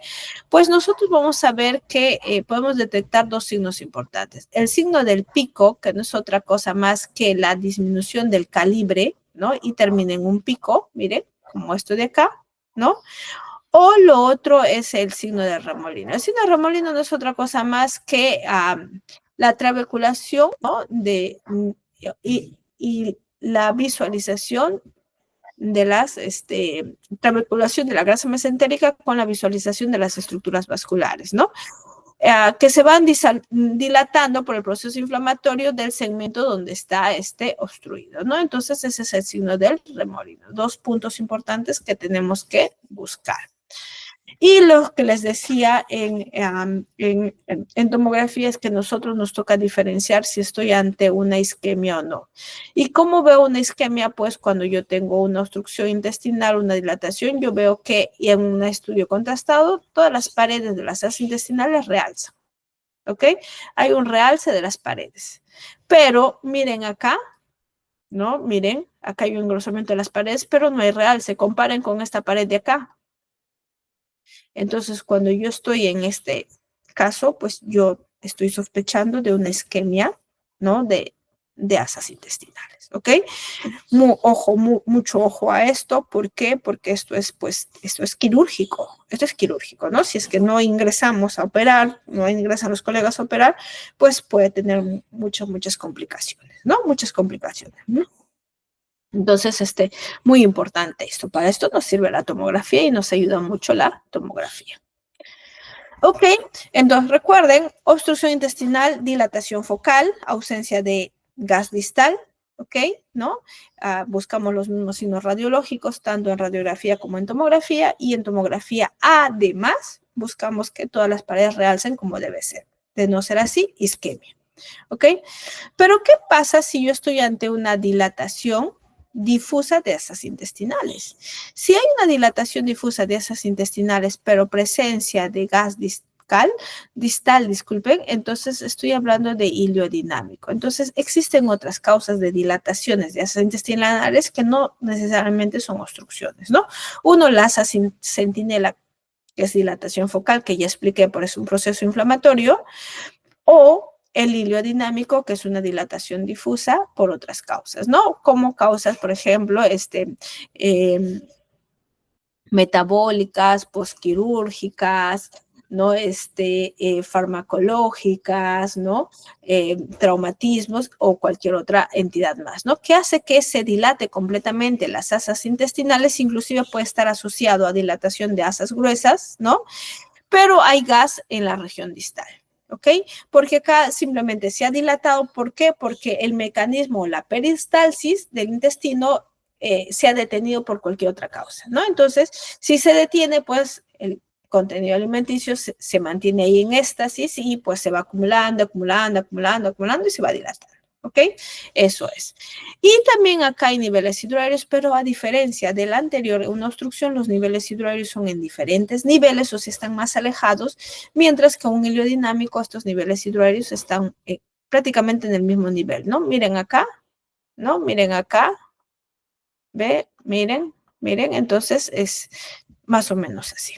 pues nosotros vamos a ver que podemos detectar dos signos importantes. El signo del pico, que no es otra cosa más que la disminución del calibre, ¿no? Y termina en un pico, miren, como esto de acá, ¿no? O lo otro es el signo de remolino. El signo de remolino no es otra cosa más que la trabeculación, ¿no? Y la visualización de las trabeculación de la grasa mesentérica con la visualización de las estructuras vasculares, ¿no? Que se van dilatando por el proceso inflamatorio del segmento donde está obstruido, ¿no? Entonces ese es el signo del remolino. Dos puntos importantes que tenemos que buscar. Y lo que les decía en tomografía es que nosotros nos toca diferenciar si estoy ante una isquemia o no. ¿Y cómo veo una isquemia? Pues cuando yo tengo una obstrucción intestinal, una dilatación, yo veo que en un estudio contrastado, todas las paredes de las asas intestinales realzan. ¿Ok? Hay un realce de las paredes. Pero miren acá, ¿no? Miren, acá hay un engrosamiento de las paredes, pero no hay realce. Comparen con esta pared de acá. Entonces, cuando yo estoy en este caso, pues yo estoy sospechando de una isquemia, ¿no? De asas intestinales, ¿ok? Mucho ojo a esto. ¿Por qué? Porque esto es quirúrgico. Esto es quirúrgico, ¿no? Si es que no ingresamos a operar, no ingresan los colegas a operar, pues puede tener muchas complicaciones, ¿no? Muchas complicaciones, ¿no? Entonces, muy importante esto. Para esto nos sirve la tomografía y nos ayuda mucho la tomografía. Ok, entonces recuerden, obstrucción intestinal, dilatación focal, ausencia de gas distal, ok, ¿no? Buscamos los mismos signos radiológicos, tanto en radiografía como en tomografía, y en tomografía, además, buscamos que todas las paredes realcen como debe ser. De no ser así, isquemia, ok. Pero, ¿qué pasa si yo estoy ante una dilatación difusa de asas intestinales? Si hay una dilatación difusa de asas intestinales, pero presencia de gas distal, disculpen, entonces estoy hablando de iliodinámico. Entonces, existen otras causas de dilataciones de asas intestinales que no necesariamente son obstrucciones, ¿no? Uno, la asa centinela, que es dilatación focal, que ya expliqué, por eso es un proceso inflamatorio, o el iliodinámico, que es una dilatación difusa por otras causas, ¿no? Como causas, por ejemplo, metabólicas, posquirúrgicas, ¿no? Farmacológicas, ¿no? Traumatismos o cualquier otra entidad más, ¿no? Que hace que se dilate completamente las asas intestinales, inclusive puede estar asociado a dilatación de asas gruesas, ¿no? Pero hay gas en la región distal. ¿Ok? Porque acá simplemente se ha dilatado. ¿Por qué? Porque el mecanismo, la peristalsis del intestino se ha detenido por cualquier otra causa, ¿no? Entonces, si se detiene, pues el contenido alimenticio se mantiene ahí en éxtasis y pues se va acumulando y se va dilatando. ¿Ok? Eso es. Y también acá hay niveles hidroaéreos, pero a diferencia del anterior, una obstrucción, los niveles hidroaéreos son en diferentes niveles o si están más alejados, mientras que un heliodinámico, estos niveles hidroaéreos están prácticamente en el mismo nivel, ¿no? Miren acá, ¿no? Miren acá, ve, miren, entonces es más o menos así.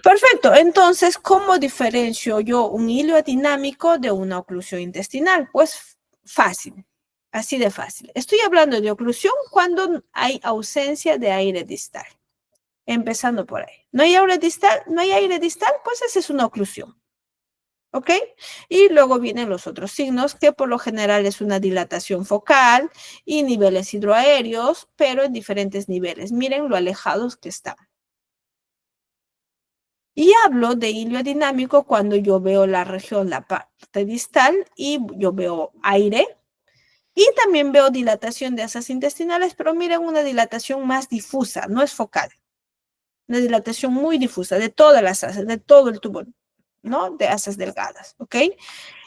Perfecto, entonces, ¿cómo diferencio yo un hilo dinámico de una oclusión intestinal? Pues fácil, así de fácil. Estoy hablando de oclusión cuando hay ausencia de aire distal. Empezando por ahí. ¿No hay aire distal? ¿No hay aire distal? Pues esa es una oclusión. ¿Ok? Y luego vienen los otros signos, que por lo general es una dilatación focal y niveles hidroaéreos, pero en diferentes niveles. Miren lo alejados que están. Y hablo de hilo dinámico cuando yo veo la región, la parte distal, y yo veo aire. Y también veo dilatación de asas intestinales, pero miren una dilatación más difusa, no es focal. Una dilatación muy difusa de todas las asas, de todo el tubo, ¿no? De asas delgadas, ¿ok?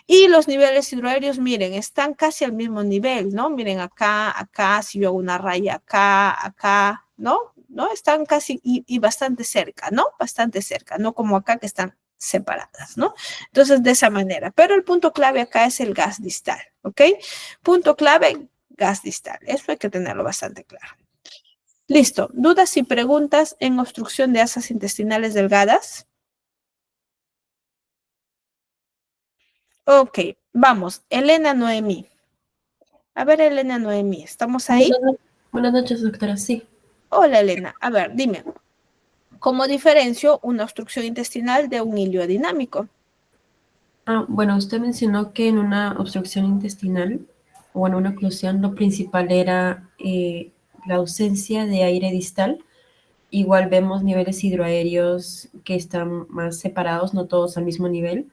Y los niveles hidroaéreos, miren, están casi al mismo nivel, ¿no? Miren acá, acá, si yo hago una raya acá, acá, ¿no? ¿No? Están casi y bastante cerca, ¿no? Bastante cerca, no como acá que están separadas, ¿no? Entonces, de esa manera. Pero el punto clave acá es el gas distal, ¿ok? Punto clave, gas distal. Eso hay que tenerlo bastante claro. Listo. ¿Dudas y preguntas en obstrucción de asas intestinales delgadas? Ok, vamos. Elena Noemí. A ver, Elena Noemí, ¿estamos ahí? Buenas noches, doctora. Sí. Hola, Elena. A ver, dime, ¿cómo diferencio una obstrucción intestinal de un hilo dinámico? Bueno, usted mencionó que en una obstrucción intestinal o en una oclusión lo principal era la ausencia de aire distal. Igual vemos niveles hidroaéreos que están más separados, no todos al mismo nivel.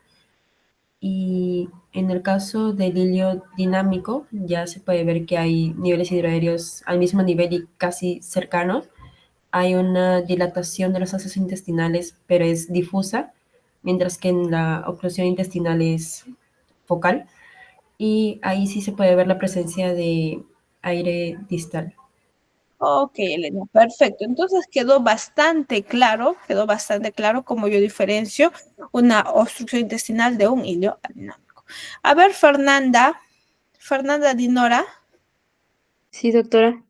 Y en el caso del hilo dinámico, ya se puede ver que hay niveles hidroaéreos al mismo nivel y casi cercanos. Hay una dilatación de las asas intestinales, pero es difusa, mientras que en la oclusión intestinal es focal. Y ahí sí se puede ver la presencia de aire distal. Ok, Elena, perfecto. Entonces quedó bastante claro cómo yo diferencio una obstrucción intestinal de un hilo dinámico. A ver, Fernanda Dinora, Sí, doctora.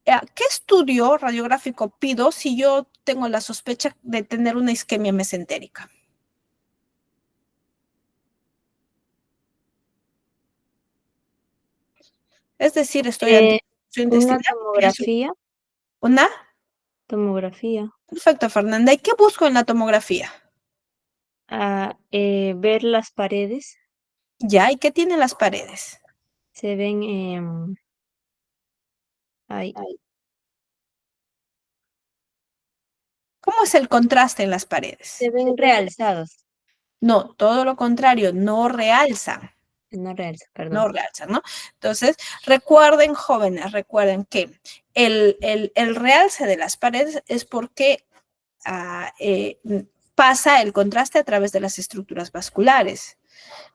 ¿qué estudio radiográfico pido si yo tengo la sospecha de tener una isquemia mesentérica? Es decir, estoy ante obstrucción Una intestinal. tomografía. ¿Una? Tomografía. Perfecto, Fernanda. ¿Y qué busco en la tomografía? Ver las paredes. Ya, ¿y qué tienen las paredes? Se ven ahí. ¿Cómo es el contraste en las paredes? Se ven realzados. No, todo lo contrario, no realzan. No realza, No perdón. realzan, ¿no? Entonces, recuerden, jóvenes, recuerden que el realce de las paredes es porque pasa el contraste a través de las estructuras vasculares.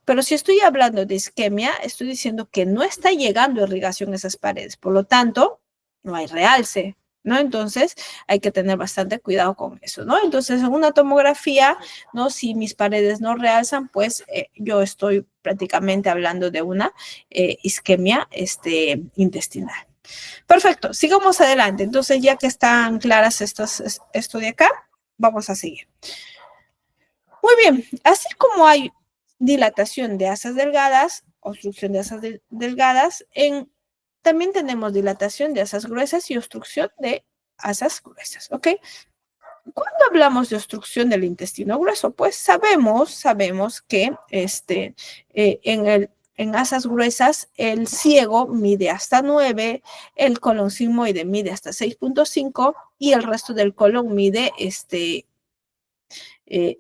Pero si estoy hablando de isquemia, estoy diciendo que no está llegando irrigación a esas paredes. Por lo tanto, no hay realce, ¿no? Entonces, hay que tener bastante cuidado con eso, ¿no? Entonces, en una tomografía, ¿no? Si mis paredes no realzan, pues yo estoy prácticamente hablando de una isquemia intestinal. Perfecto, sigamos adelante. Entonces, ya que están claras esto de acá, vamos a seguir. Muy bien, así como hay dilatación de asas delgadas, obstrucción de asas delgadas, también tenemos dilatación de asas gruesas y obstrucción de asas gruesas, ¿ok? Cuando hablamos de obstrucción del intestino grueso, pues sabemos que en asas gruesas el ciego mide hasta 9, el colon sigmoide mide hasta 6.5 y el resto del colon mide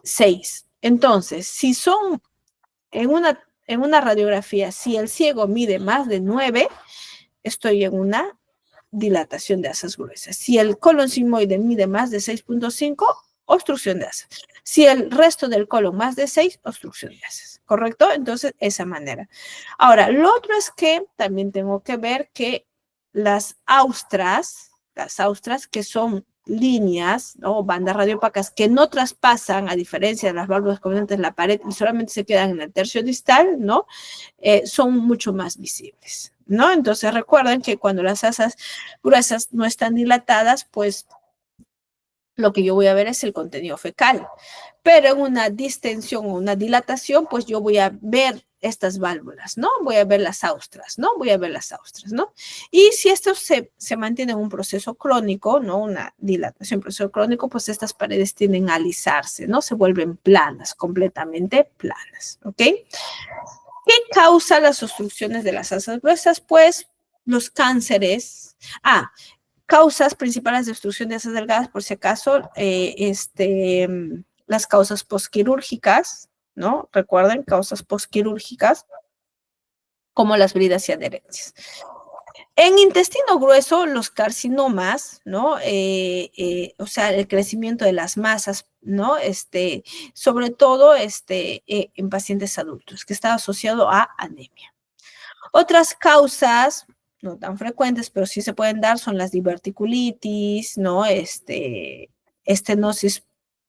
6. Entonces, si son en una radiografía, si el ciego mide más de 9, estoy en una dilatación de asas gruesas. Si el colon sigmoide mide más de 6.5, obstrucción de asas. Si el resto del colon más de 6, obstrucción de asas. ¿Correcto? Entonces, esa manera. Ahora, lo otro es que también tengo que ver que las austras que son líneas, ¿no? Bandas radiopacas que no traspasan, a diferencia de las válvulas conectantes, la pared y solamente se quedan en el tercio distal, ¿no? Son mucho más visibles, ¿no? Entonces recuerden que cuando las asas gruesas no están dilatadas, pues lo que yo voy a ver es el contenido fecal. Pero en una distensión o una dilatación, pues yo voy a ver estas válvulas, ¿no? Voy a ver las austras, ¿no? Voy a ver las austras, ¿no? Y si esto se mantiene en un proceso crónico, ¿no? Una dilatación, proceso crónico, pues estas paredes tienden a alisarse, ¿no? Se vuelven planas, completamente planas, ¿ok? ¿Qué causa las obstrucciones de las asas gruesas? Pues los cánceres. Causas principales de obstrucción de asas delgadas, por si acaso, las causas posquirúrgicas, ¿no? Recuerden, causas posquirúrgicas, como las bridas y adherencias. En intestino grueso, los carcinomas, ¿no? O sea, el crecimiento de las masas, ¿no? Sobre todo en pacientes adultos, que está asociado a anemia. Otras causas, no tan frecuentes, pero sí se pueden dar, son las diverticulitis, ¿no? Estenosis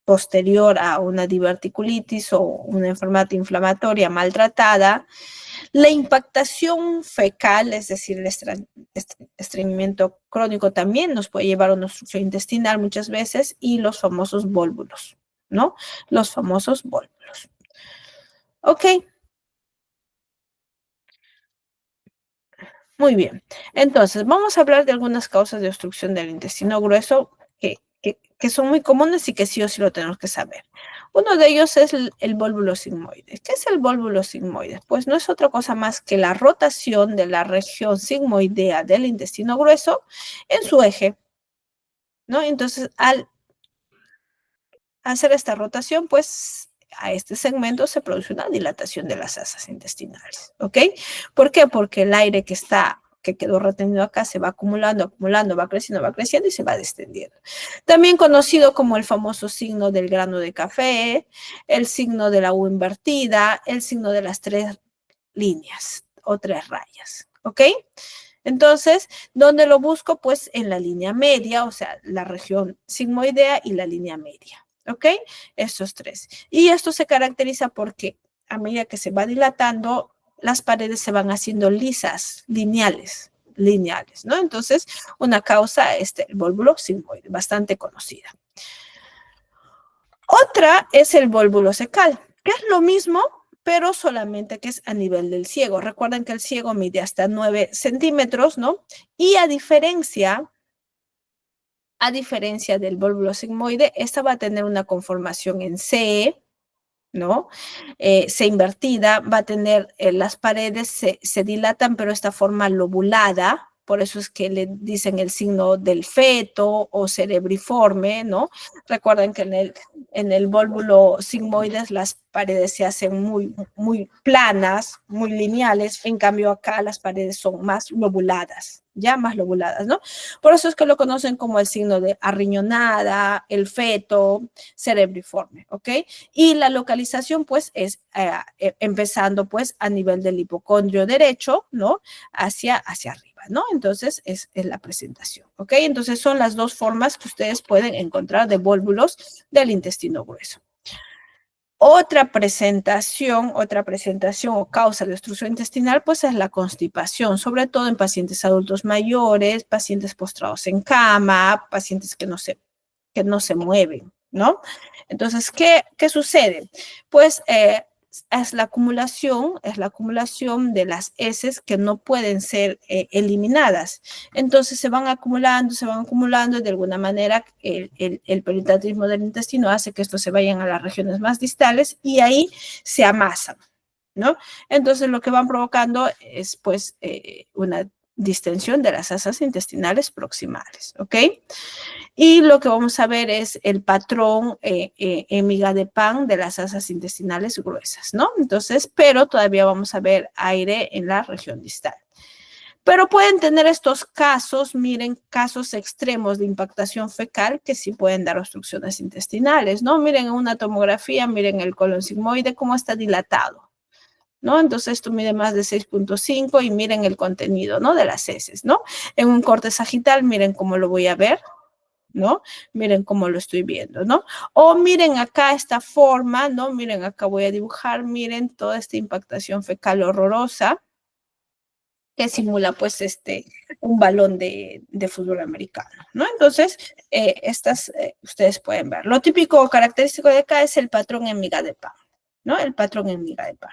posterior a una diverticulitis o una enfermedad inflamatoria maltratada. La impactación fecal, es decir, el estreñimiento crónico también nos puede llevar a una obstrucción intestinal muchas veces, y los famosos vólvulos, ¿no? Los famosos vólvulos. Ok. Muy bien. Entonces, vamos a hablar de algunas causas de obstrucción del intestino grueso que son muy comunes y que sí o sí lo tenemos que saber. Uno de ellos es el vólvulo sigmoide. ¿Qué es el vólvulo sigmoide? Pues no es otra cosa más que la rotación de la región sigmoidea del intestino grueso en su eje, ¿no? Entonces, al hacer esta rotación, pues a este segmento se produce una dilatación de las asas intestinales, ¿ok? ¿Por qué? Porque el aire que quedó retenido acá se va acumulando, va creciendo y se va descendiendo. También conocido como el famoso signo del grano de café, el signo de la U invertida, el signo de las 3 líneas o 3 rayas, ¿ok? Entonces, ¿dónde lo busco? Pues en la línea media, o sea, la región sigmoidea y la línea media, ¿ok? Estos 3. Y esto se caracteriza porque a medida que se va dilatando, las paredes se van haciendo lisas, lineales, ¿no? Entonces, una causa es el vólvulo sigmoide, bastante conocida. Otra es el vólvulo cecal, que es lo mismo, pero solamente que es a nivel del ciego. Recuerden que el ciego mide hasta 9 centímetros, ¿no? Y a diferencia del vólvulo sigmoide, esta va a tener una conformación en C, ¿no? C invertida, va a tener las paredes se dilatan, pero esta forma lobulada, por eso es que le dicen el signo del feto o cerebriforme, ¿no? Recuerden que en el vólvulo sigmoides las paredes se hacen muy planas, muy lineales, en cambio acá las paredes son más lobuladas, ya más lobuladas, ¿no? Por eso es que lo conocen como el signo de arriñonada, el feto, cerebriforme, ¿ok? Y la localización, pues, es empezando, pues, a nivel del hipocondrio derecho, ¿no? Hacia arriba, ¿no? Entonces, es la presentación, ¿ok? Entonces, son las 2 formas que ustedes pueden encontrar de vólvulos del intestino grueso. Otra presentación o causa de obstrucción intestinal, pues es la constipación, sobre todo en pacientes adultos mayores, pacientes postrados en cama, pacientes que no se mueven, ¿no? Entonces, ¿qué sucede? Pues es la acumulación de las heces que no pueden ser eliminadas. Entonces se van acumulando y de alguna manera el peritatismo del intestino hace que estos se vayan a las regiones más distales y ahí se amasan, ¿no? Entonces lo que van provocando es pues una distensión de las asas intestinales proximales, ¿ok? Y lo que vamos a ver es el patrón en miga de pan de las asas intestinales gruesas, ¿no? Entonces, pero todavía vamos a ver aire en la región distal. Pero pueden tener estos casos, miren, casos extremos de impactación fecal que sí pueden dar obstrucciones intestinales, ¿no? Miren en una tomografía, miren el colon sigmoide, cómo está dilatado, ¿no? Entonces esto mide más de 6.5 y miren el contenido, ¿no? De las heces, ¿no? En un corte sagital, miren cómo lo voy a ver, ¿no? Miren cómo lo estoy viendo, ¿no? O miren acá esta forma, ¿no? Miren acá voy a dibujar, miren toda esta impactación fecal horrorosa que simula pues un balón de fútbol americano, ¿no? Entonces, estas ustedes pueden ver. Lo típico o característico de acá es el patrón en miga de pan, ¿no? El patrón en miga de pan.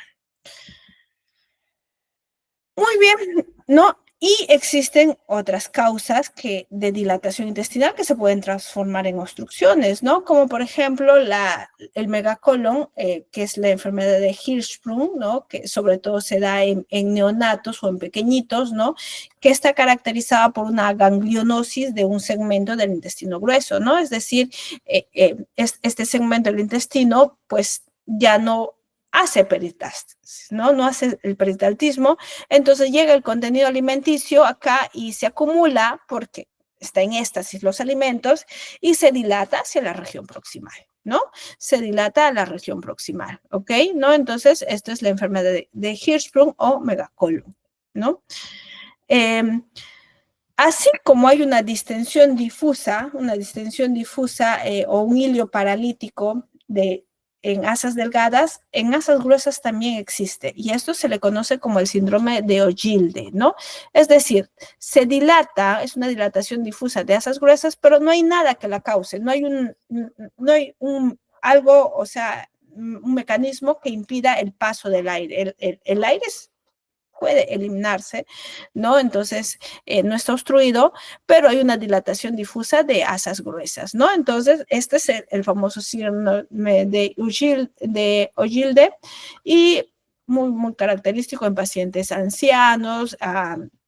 Muy bien, ¿no? Y existen otras causas de dilatación intestinal que se pueden transformar en obstrucciones, ¿no? Como por ejemplo el megacolon, que es la enfermedad de Hirschsprung, ¿no? Que sobre todo se da en neonatos o en pequeñitos, ¿no? Que está caracterizada por una ganglionosis de un segmento del intestino grueso, ¿no? Es decir, este segmento del intestino, pues ya no hace peristalsis, ¿no? No hace el peristaltismo, entonces llega el contenido alimenticio acá y se acumula porque está en éstasis los alimentos y se dilata hacia la región proximal, ¿no? Se dilata a la región proximal, ¿ok? ¿No? Entonces, esto es la enfermedad de Hirschsprung o megacolon, ¿no? Así como hay una distensión difusa o un hilio paralítico en asas delgadas, en asas gruesas también existe. Y esto se le conoce como el síndrome de Ogilvie, ¿no? Es decir, se dilata, es una dilatación difusa de asas gruesas, pero no hay nada que la cause. No hay algo, o sea, un mecanismo que impida el paso del aire. El aire puede eliminarse, ¿no? Entonces, no está obstruido, pero hay una dilatación difusa de asas gruesas, ¿no? Entonces, este es el famoso síndrome de Ogilvie y muy característico en pacientes ancianos,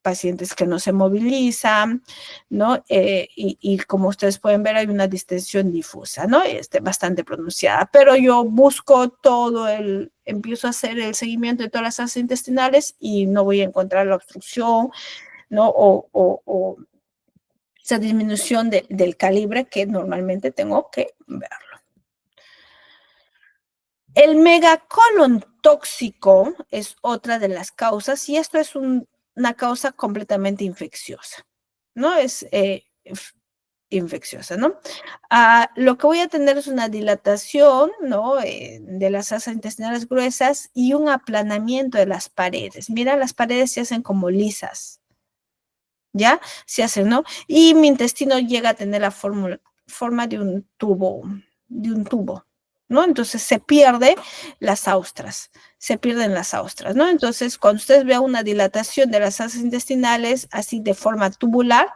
pacientes que no se movilizan, ¿no? Y como ustedes pueden ver, hay una distensión difusa, ¿no? Bastante pronunciada, pero yo busco empiezo a hacer el seguimiento de todas las asas intestinales y no voy a encontrar la obstrucción, ¿no? O esa disminución del calibre que normalmente tengo que verlo. El megacolon tóxico es otra de las causas y esto es una causa completamente infecciosa, ¿no? Es infecciosa, ¿no? Lo que voy a tener es una dilatación, ¿no? De las asas intestinales gruesas y un aplanamiento de las paredes. Mira, las paredes se hacen como lisas, ¿ya? Se hacen, ¿no? Y mi intestino llega a tener la forma de un tubo, ¿no? Entonces se pierden las austras, ¿no? Entonces, cuando ustedes vean una dilatación de las asas intestinales así de forma tubular,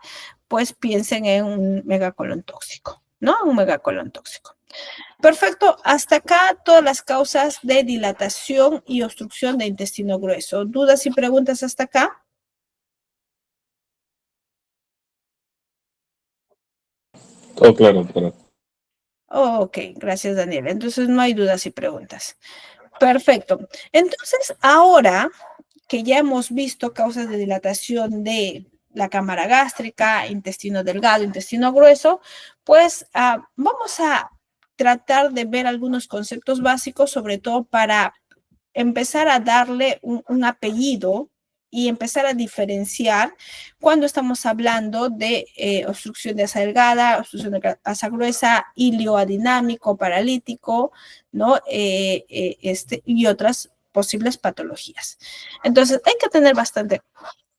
pues piensen en un megacolon tóxico, ¿no? Un megacolon tóxico. Perfecto, hasta acá todas las causas de dilatación y obstrucción de intestino grueso. ¿Dudas y preguntas hasta acá? Todo claro, doctora. Ok, gracias Daniel. Entonces no hay dudas y preguntas. Perfecto. Entonces, ahora que ya hemos visto causas de dilatación de la cámara gástrica, intestino delgado, intestino grueso, pues vamos a tratar de ver algunos conceptos básicos, sobre todo para empezar a darle un apellido y empezar a diferenciar cuando estamos hablando de obstrucción de asa delgada, obstrucción de asa gruesa, hilio adinámico, paralítico, ¿no? Y otras posibles patologías. Entonces, hay que tener bastante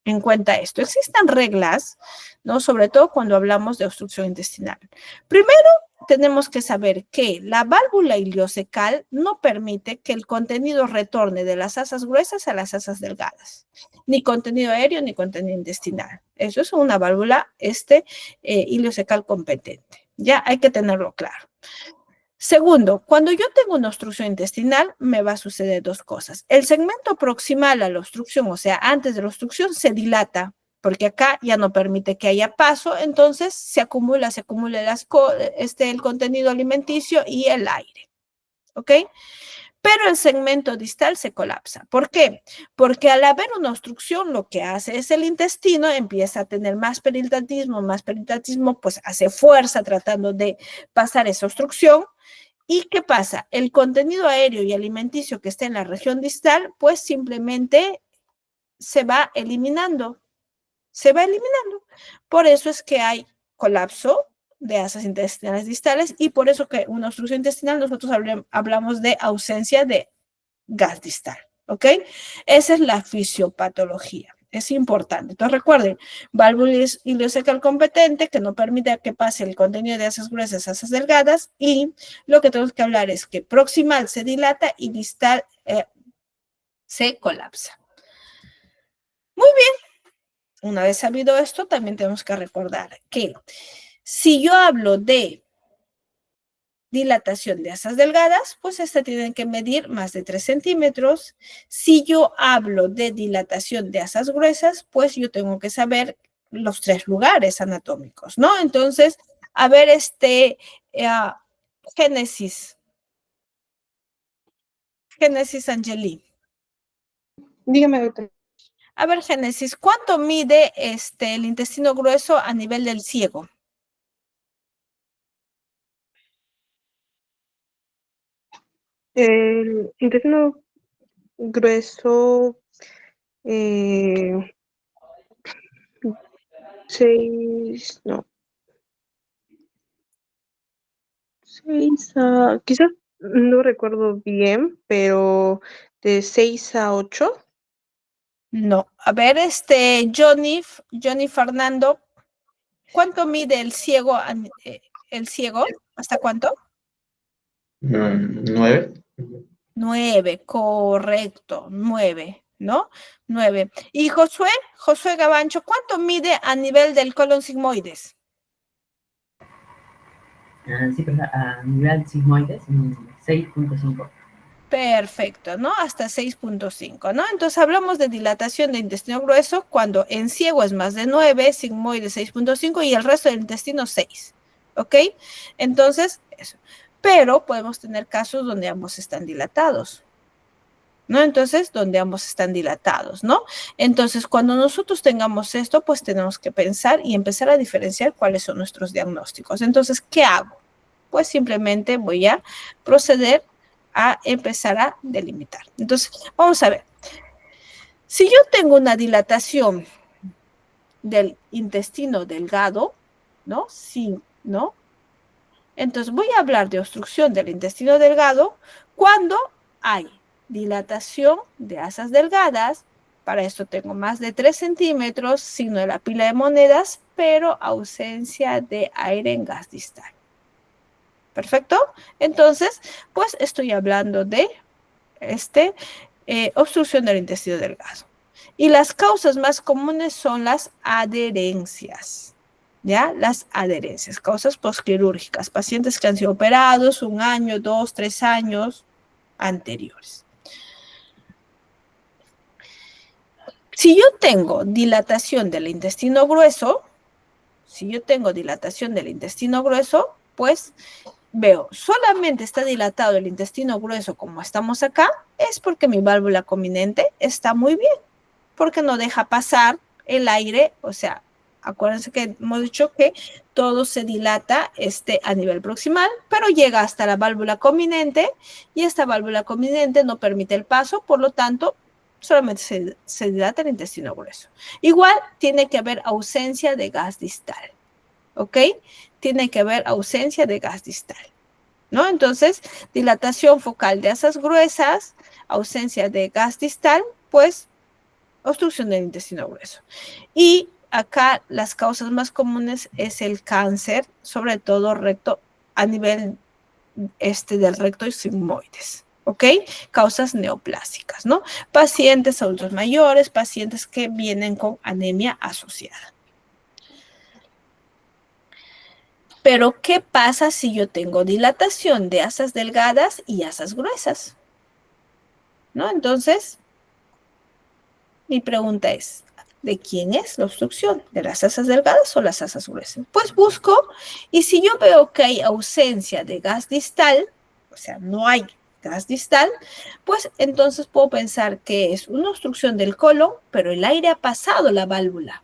en cuenta esto. Existen reglas, ¿no? Sobre todo cuando hablamos de obstrucción intestinal. Primero, tenemos que saber que la válvula iliocecal no permite que el contenido retorne de las asas gruesas a las asas delgadas, ni contenido aéreo ni contenido intestinal. Eso es una válvula iliocecal competente. Ya hay que tenerlo claro. Segundo, cuando yo tengo una obstrucción intestinal, me va a suceder dos cosas. El segmento proximal a la obstrucción, o sea, antes de la obstrucción, se dilata, porque acá ya no permite que haya paso, entonces se acumula el contenido alimenticio y el aire, ¿ok? Pero el segmento distal se colapsa. ¿Por qué? Porque al haber una obstrucción, lo que hace es el intestino empieza a tener más peristaltismo, pues hace fuerza tratando de pasar esa obstrucción. ¿Y qué pasa? El contenido aéreo y alimenticio que está en la región distal, pues simplemente se va eliminando. Por eso es que hay colapso de asas intestinales distales y por eso que una obstrucción intestinal nosotros hablamos de ausencia de gas distal, ¿ok? Esa es la fisiopatología. Es importante. Entonces recuerden, válvula iliocecal competente que no permite que pase el contenido de asas gruesas a asas delgadas y lo que tenemos que hablar es que proximal se dilata y distal se colapsa. Muy bien, una vez sabido esto, también tenemos que recordar que si yo hablo de dilatación de asas delgadas, pues esta tiene que medir más de 3 centímetros. Si yo hablo de dilatación de asas gruesas, pues yo tengo que saber los 3 lugares anatómicos, ¿no? Entonces, a ver, Génesis. Génesis Angeli. Dígame, doctor. A ver, Génesis, ¿cuánto mide el intestino grueso a nivel del ciego? El intestino grueso, 6, no, 6 a, quizás no recuerdo bien, pero de 6 a 8. No. A ver, Johnny Fernando, ¿cuánto mide el ciego? ¿El ciego? ¿Hasta cuánto? 9. 9, correcto, 9, ¿no? 9. Y Josué Gabancho, ¿cuánto mide a nivel del colon sigmoides? Sí, pero a nivel sigmoides, 6.5. Perfecto, ¿no? Hasta 6.5, ¿no? Entonces hablamos de dilatación de intestino grueso cuando en ciego es más de 9, sigmoide 6.5 y el resto del intestino 6, ¿ok? Entonces, eso. Pero podemos tener casos donde ambos están dilatados, ¿no? Entonces, donde ambos están dilatados, ¿no? Entonces, cuando nosotros tengamos esto, pues tenemos que pensar y empezar a diferenciar cuáles son nuestros diagnósticos. Entonces, ¿qué hago? Pues simplemente voy a proceder a empezar a delimitar. Entonces, vamos a ver. Si yo tengo una dilatación del intestino delgado, ¿no? Sí, ¿no? Entonces, voy a hablar de obstrucción del intestino delgado cuando hay dilatación de asas delgadas. Para esto tengo más de 3 centímetros, signo de la pila de monedas, pero ausencia de aire en gas distal. ¿Perfecto? Entonces, pues estoy hablando de obstrucción del intestino delgado. Y las causas más comunes son las adherencias, ¿ya? Las adherencias, causas postquirúrgicas, pacientes que han sido operados 1 año, 2, 3 años anteriores. Si yo tengo dilatación del intestino grueso, pues veo, solamente está dilatado el intestino grueso como estamos acá, es porque mi válvula cominente está muy bien, porque no deja pasar el aire, o sea, acuérdense que hemos dicho que todo se dilata a nivel proximal, pero llega hasta la válvula cominente y esta válvula cominente no permite el paso, por lo tanto, solamente se dilata el intestino grueso. Igual tiene que haber ausencia de gas distal, ¿ok? Tiene que haber ausencia de gas distal, ¿no? Entonces, dilatación focal de asas gruesas, ausencia de gas distal, pues obstrucción del intestino grueso. Y acá las causas más comunes es el cáncer, sobre todo recto, a nivel del recto y sigmoides, ¿ok? Causas neoplásicas, ¿no? Pacientes adultos mayores, pacientes que vienen con anemia asociada. Pero, ¿qué pasa si yo tengo dilatación de asas delgadas y asas gruesas? ¿No? Entonces, mi pregunta es, ¿de quién es la obstrucción? ¿De las asas delgadas o las asas gruesas? Pues busco, y si yo veo que hay ausencia de gas distal, o sea, no hay gas distal, pues entonces puedo pensar que es una obstrucción del colon, pero el aire ha pasado la válvula,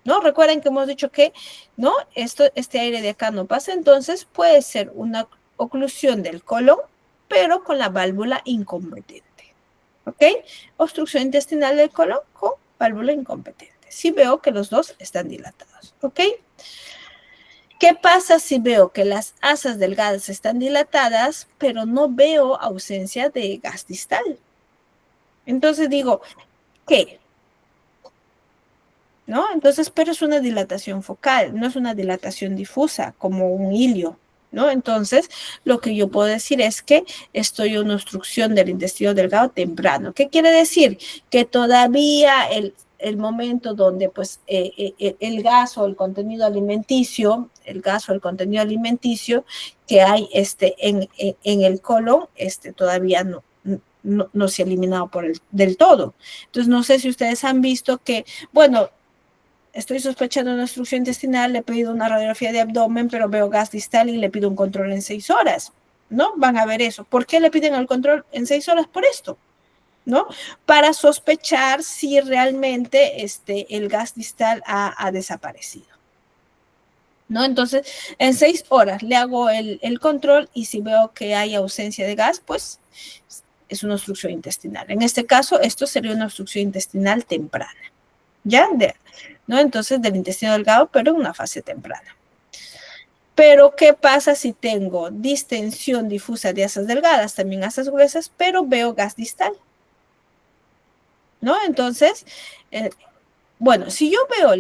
¿no? Recuerden que hemos dicho que, ¿no? Este aire de acá no pasa, entonces puede ser una oclusión del colon, pero con la válvula incompetente. ¿Ok? Obstrucción intestinal del colon con válvula incompetente. Si veo que los dos están dilatados. ¿Ok? ¿Qué pasa si veo que las asas delgadas están dilatadas, pero no veo ausencia de gas distal? Entonces digo, ¿qué? ¿No? Entonces, pero es una dilatación focal, no es una dilatación difusa como un hilio, ¿no? Entonces, lo que yo puedo decir es que estoy en una obstrucción del intestino delgado temprano. ¿Qué quiere decir? Que todavía el momento donde pues el gas o el contenido alimenticio, que hay en el colon, todavía no se ha eliminado del todo. Entonces, no sé si ustedes han visto que, bueno, estoy sospechando una obstrucción intestinal, le he pedido una radiografía de abdomen, pero veo gas distal y le pido un control en 6 horas, ¿no? Van a ver eso. ¿Por qué le piden el control en 6 horas? Por esto, ¿no? Para sospechar si realmente el gas distal ha desaparecido, ¿no? Entonces, en 6 horas le hago el control y si veo que hay ausencia de gas, pues es una obstrucción intestinal. En este caso, esto sería una obstrucción intestinal temprana, ¿ya? ¿No? Entonces, del intestino delgado, pero en una fase temprana. Pero, ¿qué pasa si tengo distensión difusa de asas delgadas, también asas gruesas, pero veo gas distal? ¿No? Entonces, bueno, si yo veo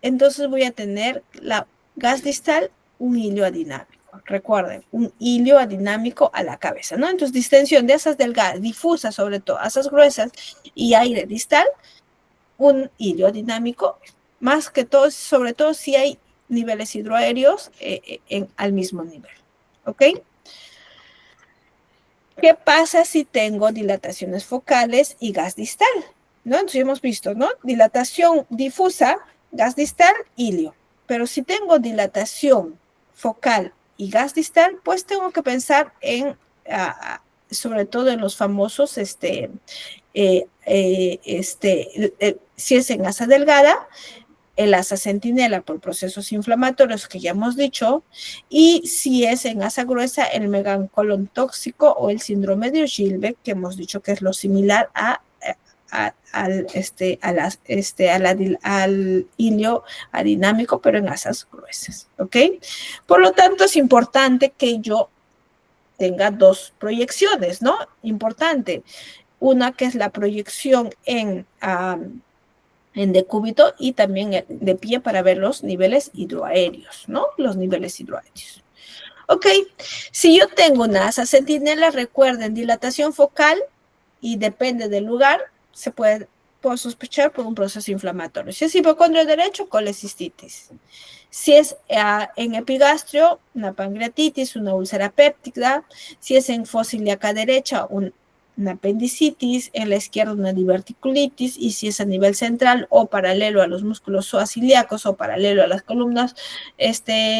entonces voy a tener la gas distal, un hilo adinámico. Recuerden, un hilo adinámico a la cabeza, ¿no? Entonces, distensión de asas delgadas, difusa sobre todo, asas gruesas y aire distal, un hilo dinámico, más que todo, sobre todo si hay niveles hidroaéreos al mismo nivel, ¿ok? ¿Qué pasa si tengo dilataciones focales y gas distal? ¿No? Entonces hemos visto, ¿no? Dilatación difusa, gas distal, hilio. Pero si tengo dilatación focal y gas distal, pues tengo que pensar en, sobre todo en los famosos, si es en asa delgada, el asa centinela por procesos inflamatorios que ya hemos dicho, y si es en asa gruesa, el megacolon tóxico o el síndrome de Gilbert, que hemos dicho que es lo similar al hilio adinámico, pero en asas gruesas, ¿ok? Por lo tanto, es importante que yo tenga 2 proyecciones, ¿no? Importante. Una que es la proyección en decúbito y también de pie para ver los niveles hidroaéreos, ¿no? Los niveles hidroaéreos. Ok, si yo tengo una asa centinela, recuerden, dilatación focal y depende del lugar, puedo sospechar por un proceso inflamatorio. Si es hipocondrio derecho, colecistitis. Si es en epigastrio, una pancreatitis, una úlcera péptica. Si es en fosa ilíaca derecha, una apendicitis, en la izquierda una diverticulitis, y si es a nivel central o paralelo a los músculos psoas-ilíacos o paralelo a las columnas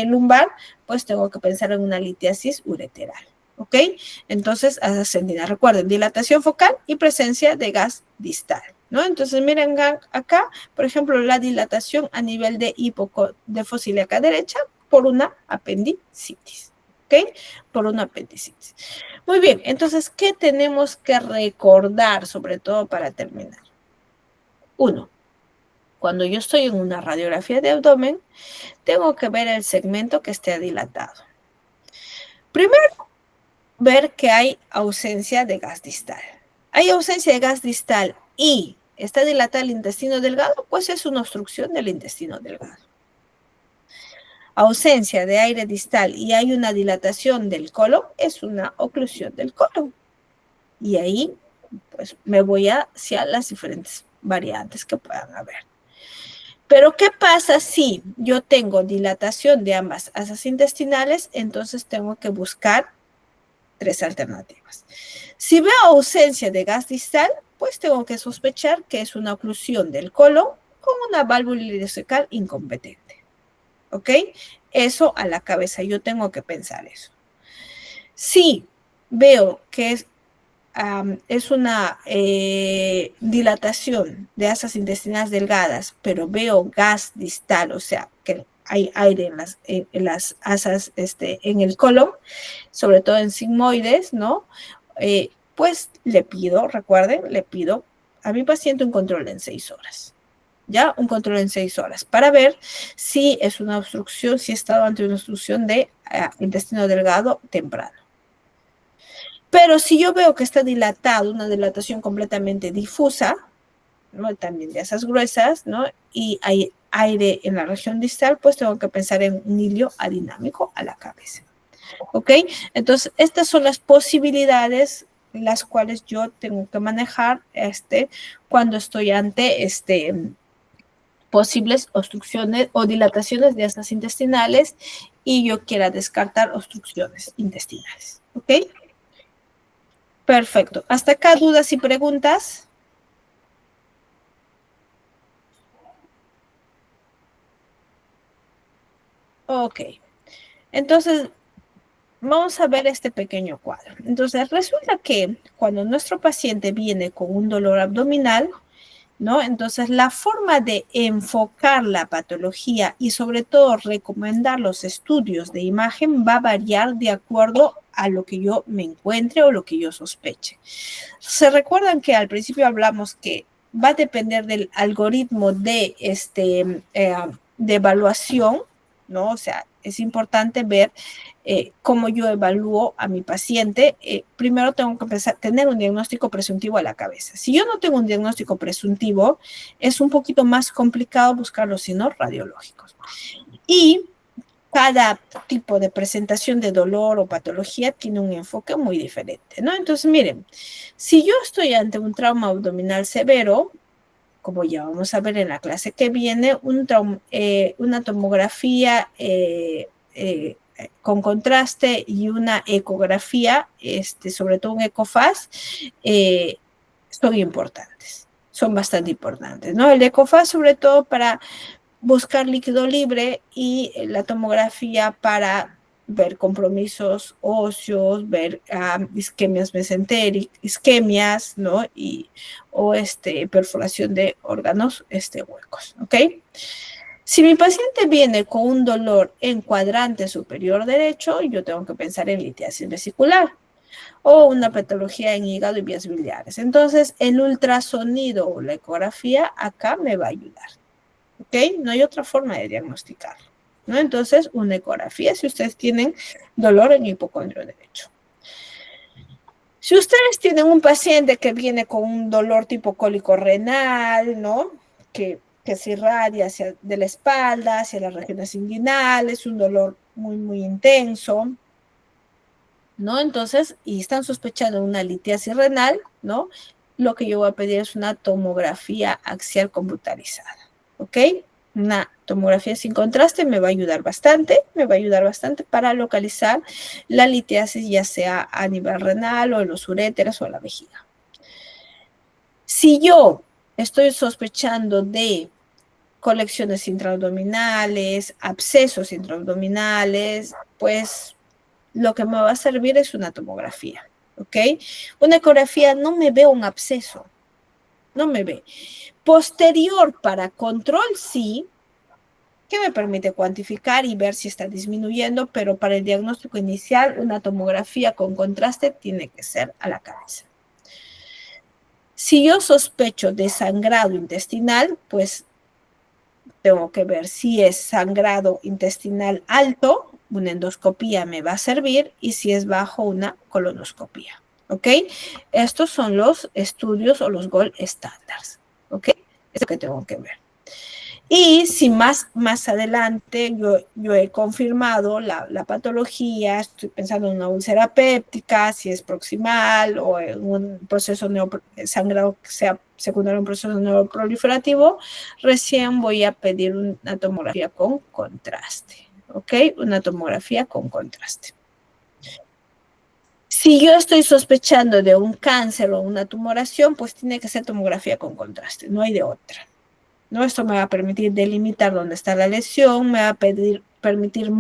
lumbar, pues tengo que pensar en una litiasis ureteral, ¿ok? Entonces, ascendida. Recuerden, dilatación focal y presencia de gas distal, ¿no? Entonces, miren acá, por ejemplo, la dilatación a nivel de fosa ilíaca derecha por una apendicitis, ¿ok? Por una apendicitis. Muy bien, entonces, ¿qué tenemos que recordar, sobre todo para terminar? 1. Cuando yo estoy en una radiografía de abdomen, tengo que ver el segmento que esté dilatado. Primero, ver que hay ausencia de gas distal. Hay ausencia de gas distal y está dilatado el intestino delgado, pues es una obstrucción del intestino delgado. Ausencia de aire distal y hay una dilatación del colon, es una oclusión del colon. Y ahí, pues, me voy hacia las diferentes variantes que puedan haber. Pero, ¿qué pasa si yo tengo dilatación de ambas asas intestinales? Entonces, tengo que buscar 3 alternativas. Si veo ausencia de gas distal, pues tengo que sospechar que es una oclusión del colon con una válvula ileocecal incompetente. ¿Ok? Eso a la cabeza, yo tengo que pensar eso. Si veo que es una dilatación de asas intestinales delgadas, pero veo gas distal, o sea, que hay aire en las asas, en el colon, sobre todo en sigmoides, ¿no? Pues le pido, recuerden, le pido a mi paciente un control en 6 horas. ¿Ya? Un control en 6 horas para ver si es una obstrucción, si he estado ante una obstrucción de intestino delgado temprano. Pero si yo veo que está dilatado, una dilatación completamente difusa, ¿no? También de esas gruesas, ¿no? Y hay aire en la región distal, pues tengo que pensar en un hilio adinámico a la cabeza. ¿Ok? Entonces, estas son las posibilidades las cuales yo tengo que manejar cuando estoy ante posibles obstrucciones o dilataciones de estas intestinales y yo quiera descartar obstrucciones intestinales. ¿Ok? Perfecto. ¿Hasta acá dudas y preguntas? Ok. Entonces, vamos a ver este pequeño cuadro. Entonces, resulta que cuando nuestro paciente viene con un dolor abdominal, ¿no? Entonces, la forma de enfocar la patología y sobre todo recomendar los estudios de imagen va a variar de acuerdo a lo que yo me encuentre o lo que yo sospeche. Se recuerdan que al principio hablamos que va a depender del algoritmo de evaluación, ¿no? O sea, es importante ver cómo yo evalúo a mi paciente. Primero tengo que empezar a tener un diagnóstico presuntivo a la cabeza. Si yo no tengo un diagnóstico presuntivo, es un poquito más complicado buscar los signos radiológicos. Y cada tipo de presentación de dolor o patología tiene un enfoque muy diferente, ¿no? Entonces, miren, si yo estoy ante un trauma abdominal severo, como ya vamos a ver en la clase que viene, una tomografía con contraste y una ecografía, sobre todo un ecofaz, son importantes, son bastante importantes, ¿no? El ecofaz sobre todo para buscar líquido libre y la tomografía para ver compromisos óseos, ver isquemias mesentéricas, isquemias, ¿no? O perforación de órganos huecos, ¿ok? Si mi paciente viene con un dolor en cuadrante superior derecho, yo tengo que pensar en litiasis vesicular o una patología en hígado y vías biliares. Entonces, el ultrasonido o la ecografía acá me va a ayudar, ¿ok? No hay otra forma de diagnosticarlo, ¿no? Entonces, una ecografía si ustedes tienen dolor en hipocondrio derecho. Si ustedes tienen un paciente que viene con un dolor tipo cólico renal, ¿no? Que se irradia de la espalda hacia las regiones inguinales, un dolor muy, muy intenso, ¿no? Entonces, y están sospechando una litiasis renal, ¿no? Lo que yo voy a pedir es una tomografía axial computarizada, ¿ok? Una tomografía sin contraste me va a ayudar bastante para localizar la litiasis, ya sea a nivel renal o en los uréteres o en la vejiga. Si yo estoy sospechando de colecciones intraabdominales, abscesos intraabdominales, pues lo que me va a servir es una tomografía, ¿ok? Una ecografía no me ve un absceso, no me ve. Posterior para control sí, que me permite cuantificar y ver si está disminuyendo, pero para el diagnóstico inicial una tomografía con contraste tiene que ser a la cabeza. Si yo sospecho de sangrado intestinal, pues tengo que ver si es sangrado intestinal alto, una endoscopía me va a servir, y si es bajo, una colonoscopía, ¿ok? Estos son los estudios o los gold standards, ¿ok? Es lo que tengo que ver. Y si más adelante yo he confirmado la patología, estoy pensando en una úlcera péptica, si es proximal o en un proceso sangrado que sea secundario a un proceso neuroproliferativo, recién voy a pedir una tomografía con contraste, ¿ok? Una tomografía con contraste. Si yo estoy sospechando de un cáncer o una tumoración, pues tiene que ser tomografía con contraste, no hay de otra, ¿no? Esto me va a permitir delimitar dónde está la lesión, me va a permitir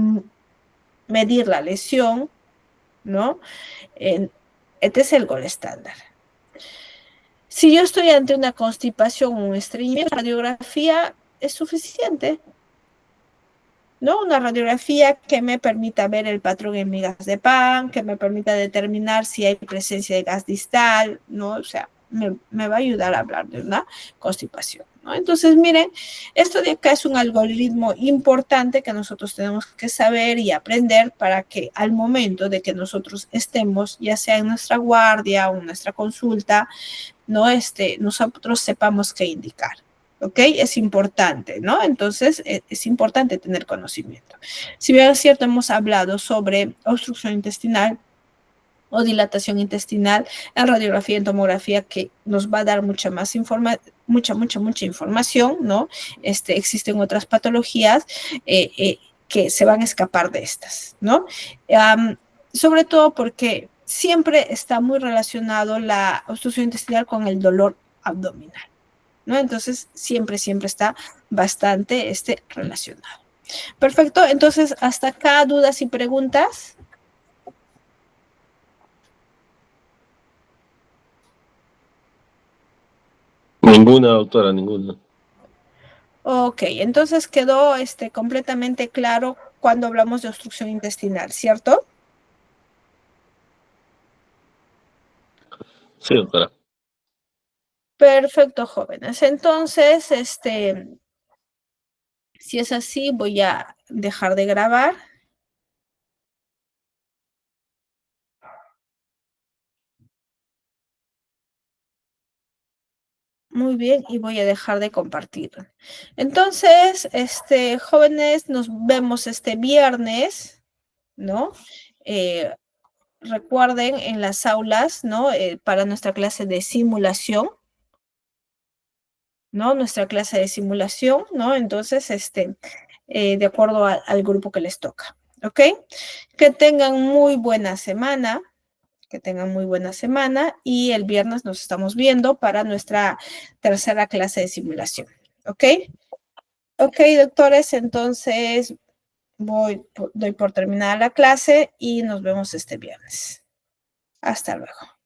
medir la lesión, ¿no? Este es el gold estándar. Si yo estoy ante una constipación o un estreñimiento, la radiografía es suficiente, ¿no? Una radiografía que me permita ver el patrón en migas de pan, que me permita determinar si hay presencia de gas distal, ¿no? O sea, me va a ayudar a hablar de una constipación, ¿no? Entonces, miren, esto de acá es un algoritmo importante que nosotros tenemos que saber y aprender para que al momento de que nosotros estemos, ya sea en nuestra guardia o en nuestra consulta, ¿no? Nosotros sepamos qué indicar. ¿Ok? Es importante, ¿no? Entonces, es importante tener conocimiento. Si bien es cierto, hemos hablado sobre obstrucción intestinal o dilatación intestinal en radiografía y en tomografía, que nos va a dar mucha mucha información, ¿no? Existen otras patologías que se van a escapar de estas, ¿no? Sobre todo porque siempre está muy relacionado la obstrucción intestinal con el dolor abdominal, ¿no? Entonces, siempre está bastante relacionado. Perfecto, entonces, hasta acá, dudas y preguntas. Ninguna, doctora, ninguna. Ok, entonces quedó completamente claro cuando hablamos de obstrucción intestinal, ¿cierto? Sí, doctora. Perfecto, jóvenes. Entonces, si es así, voy a dejar de grabar. Muy bien, y voy a dejar de compartir. Entonces, jóvenes, nos vemos este viernes, ¿no? Recuerden en las aulas, ¿no? Para nuestra clase de simulación, ¿no? Nuestra clase de simulación, ¿no? Entonces, de acuerdo al grupo que les toca, ¿ok? Que tengan muy buena semana. Que tengan muy buena semana y el viernes nos estamos viendo para nuestra tercera clase de simulación. ¿Ok? Ok, doctores, entonces doy por terminada la clase y nos vemos este viernes. Hasta luego.